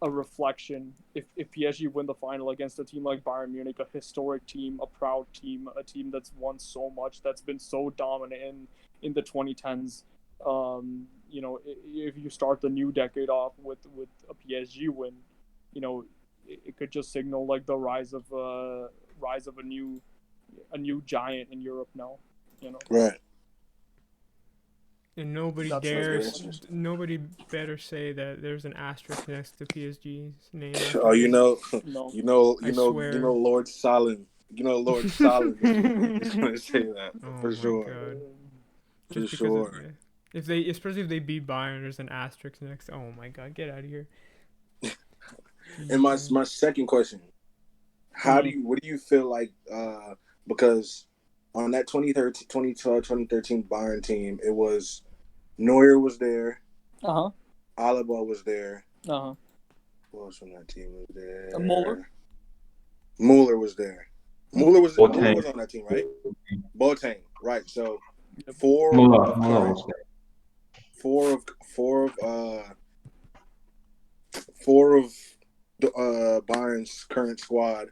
a reflection if PSG win the final against a team like Bayern Munich, a historic team, a proud team, a team that's won so much, that's been so dominant in the 2010s. If you start the new decade off with a PSG win, it could just signal like the rise of a new giant in Europe now. Right. And nobody better say that there's an asterisk next to PSG's name. Oh, No. Lord Solomon. Lord Solomon is going to say that for sure. God. For Just sure. especially if they beat Bayern, there's an asterisk next. Oh my God, get out of here. And my second question, what do you feel like, because on that 2013 Bayern team, it was Neuer was there, Alaba was there, who else from that team was there? Muller was there. Muller was on that team, right? Boateng, right? So Muller was there. Four of the Bayern's current squad,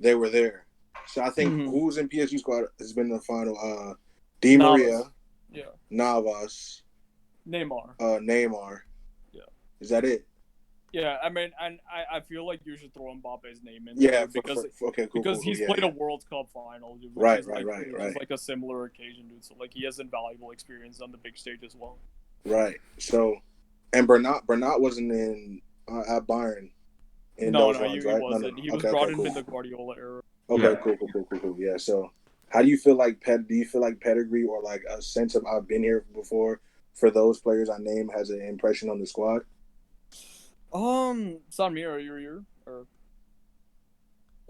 they were there. So I think who's in PSG squad has been in the final. Di Maria, Navas, Neymar. Yeah. Is that it? Yeah, I mean, and I feel like you should throw Mbappe's name in there. Because he's played a World Cup final, which right. is like a similar occasion, dude. So like he has invaluable experience on the big stage as well. Right. So, and Bernat wasn't in at Bayern. He wasn't. No. He was brought in the Guardiola era. Okay, cool. Yeah. So, how do you feel like pedigree or like a sense of I've been here before for those players I named has an impression on the squad? Sanmir, are you here? Or...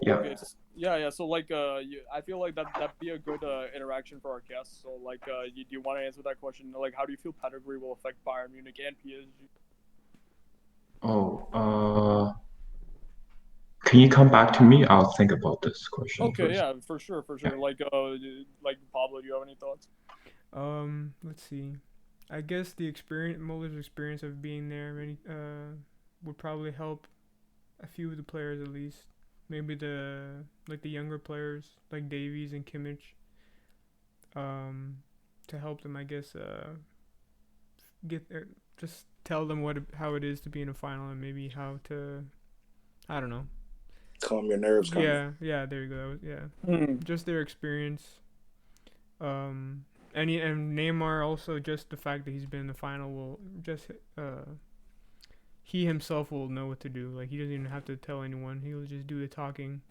Yeah. Okay, yeah. So like, I feel like that'd be a good interaction for our guests. So like, do you want to answer that question? Like, how do you feel pedigree will affect Bayern Munich and PSG? Can you come back to me? I'll think about this question. Okay, first. yeah, for sure. Like Pablo, do you have any thoughts? Let's see. I guess Muller's experience of being there, would probably help a few of the players at least. Maybe the younger players like Davies and Kimmich. To help them, I guess, just tell them how it is to be in a final and maybe how to, I don't know. Calm your nerves. Yeah, there you go. Just their experience. And Neymar also, just the fact that he's been in the final will just he himself will know what to do. Like he doesn't even have to tell anyone. He'll just do the talking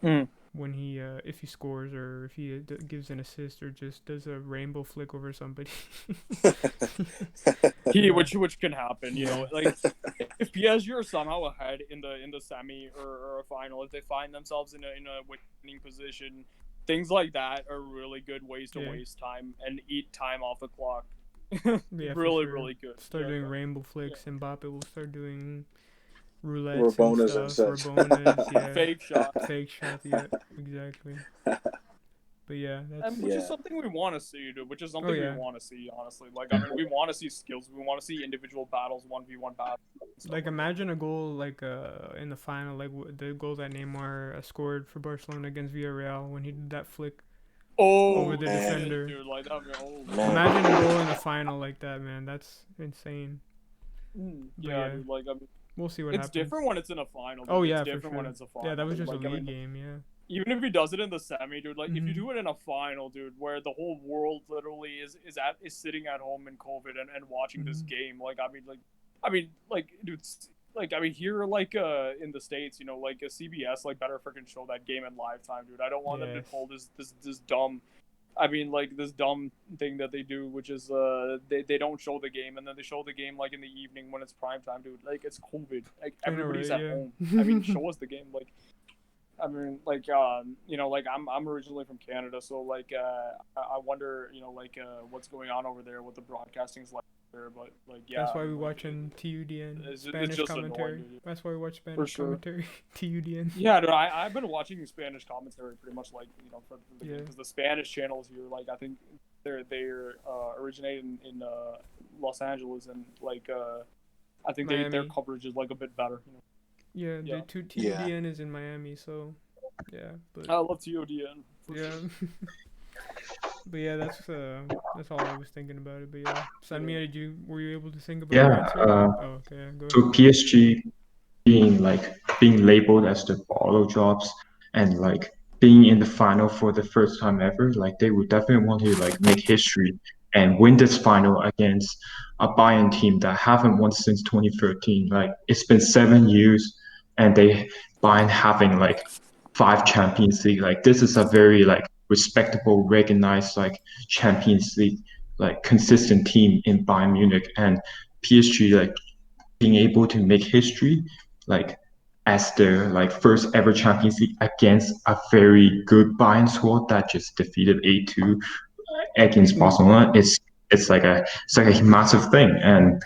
when he if he scores or if he gives an assist or just does a rainbow flick over somebody. Which can happen, like if PSG are somehow ahead in the semi or a final, if they find themselves in a winning position, things like that are really good ways to waste time and eat time off the clock. Really good. Start doing rainbow flicks. Mbappe will start doing roulette Rabonas and stuff. Fake shot. Yeah, exactly. But yeah, which is something we want to see, dude. Which is something we want to see, honestly. Like, I mean, we want to see skills. We want to see individual battles, 1v1 battles. Like, imagine a goal like in the final, like the goal that Neymar scored for Barcelona against Villarreal when he did that flick over the defender. Dude, like, imagine a goal in the final like that, man. That's insane. Yeah, dude. Like, I mean, we'll see what happens. It's different when it's in a final. Oh yeah, it's different for sure. when it's a final. Yeah, that was just a league game. Yeah. even if he does it in the semi, dude, like if you Mhm. do it in a final, dude, where the whole world literally is sitting at home in COVID and watching this Mhm. game, like dude, like I mean here like in the States, you know, like a CBS like better freaking show that game in live time, dude. I don't want them to Yes. pull this dumb. I mean, like this dumb thing that they do, which is they don't show the game and then they show the game like in the evening when it's prime time, dude. Like it's COVID, like I know, everybody's right? at Yeah. home. I mean, show us the game, like. I mean, like, you know, like I'm originally from Canada, so like, I wonder, you know, like, what's going on over there, what the broadcasting's like there, but like, yeah, That's I why we mean, like, watching TUDN it's Spanish just annoying, commentary. dude, That's why we watch for Spanish sure. commentary. TUDN. Yeah, dude, I've been watching Spanish commentary pretty much like, you know, for the game Yeah. because the Spanish channels here, like, I think they're originated in Los Angeles and like, I think their Miami. coverage is like a bit better. You know? Yeah, Yeah. the TUDN is in Miami, so yeah, but I love TODN. For yeah. sure. But yeah, that's all I was thinking about it. But yeah, Sanmia, were you able to think about Yeah, your answer? Oh, okay, go so ahead. PSG being labeled as the bottle drops and like being in the final for the first time ever, like they would definitely want to like make history and win this final against a Bayern team that haven't won since 2013. Like it's been 7 years and Bayern having like 5 Champions League. Like this is a very like respectable, recognized like Champions League like consistent team in Bayern Munich and PSG like being able to make history like as their like first ever Champions League against a very good Bayern squad that just defeated 8-2 against Barcelona. It's like a massive thing. And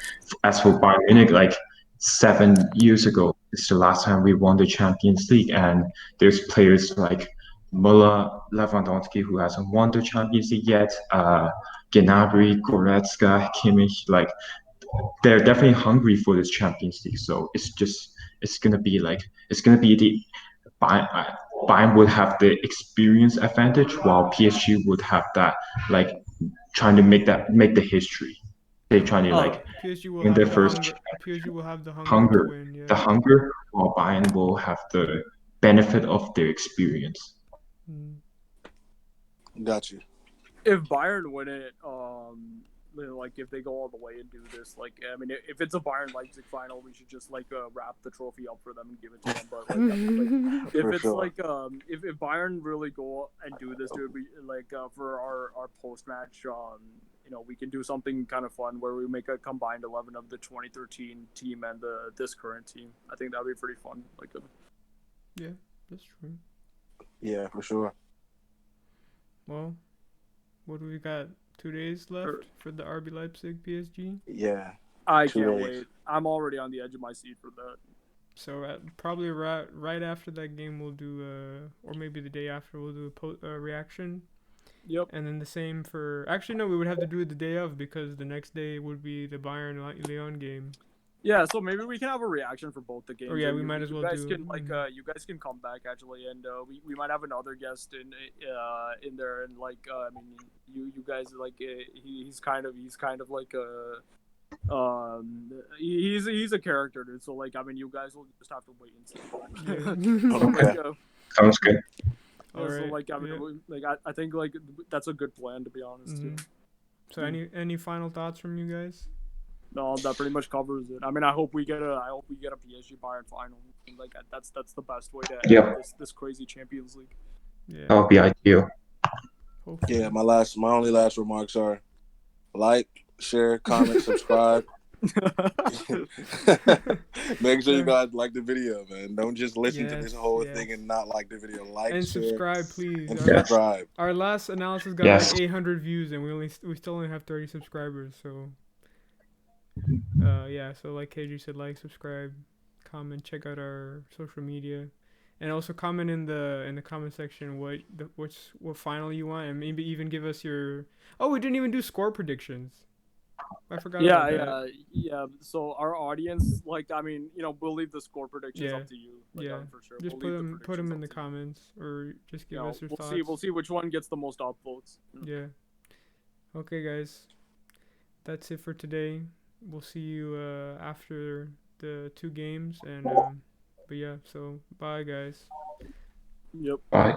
as for Bayern Munich, like 7 years ago, it's the last time we won the Champions League, and there's players like Muller, Lewandowski who hasn't won the Champions League yet. Gnabry, Goretzka, Kimmich, like they're definitely hungry for this Champions League. So it's gonna be the Bayern, Bayern would have the experience advantage while PSG would have that like trying to make the history. They're trying to like PSG will win their have the first hunger. PSG will have the hunger to hunger, win. the Yeah. hunger, while Bayern will have the benefit of their experience. Mm. Got you. If Bayern win it, like if they go all the way and do this, like I mean, if it's a Bayern Leipzig final, we should just like wrap the trophy up for them and give it to them. But like, I mean, like if For it's sure. like if Bayern really go and do this, dude, we like for our post match, you know, we can do something kind of fun where we make a combined 11 of the 2013 team and this current team. I think that'd be pretty fun. Like, Yeah, that's true. Yeah, for sure. Well, what do we got? 2 days left for the RB Leipzig PSG. Yeah. I 2 can't days. wait. I'm already on the edge of my seat for that. So probably right after that game, we'll do or maybe the day after, we'll do a reaction. Yep. And then the same for actually no, we would have to do it the day of because the next day would be the Bayern Lyon game. Yeah, so maybe we can have a reaction for both the games. Oh yeah, and we might as well do. You guys can come back actually, and we might have another guest in there, and like I mean you guys like he's kind of like he's a character, dude. So like I mean you guys will just have to wait and see. Yeah. Okay. Sounds good. All So right. like I mean I think like that's a good plan, to be honest. Mm-hmm. Too. So any final thoughts from you guys? No, that pretty much covers it. I mean, I hope we get a PSG Bayern final. Like that's the best way to end this crazy Champions League. Yeah. That would be ideal. Hopefully. Yeah, my only last remarks are like, share, comment, subscribe. Make sure you guys like the video, man. Don't just listen to this whole thing and not like the video. Like and share, subscribe, please. and subscribe. Our last analysis got like 800 views, and we still only have 30 subscribers. So yeah. So like KG said, like, subscribe, comment, check out our social media, and also comment in the comment section what final you want, and maybe even give us your. Oh, we didn't even do score predictions. I forgot about that. Yeah. So our audience, like, I mean, you know, we'll leave the score predictions up to you. Like, for sure. Just put them in the comments, or just give us your thoughts. We'll see which one gets the most upvotes. Yeah. Okay, guys. That's it for today. We'll see you after the 2 games, and but yeah. So bye, guys. Yep. Bye.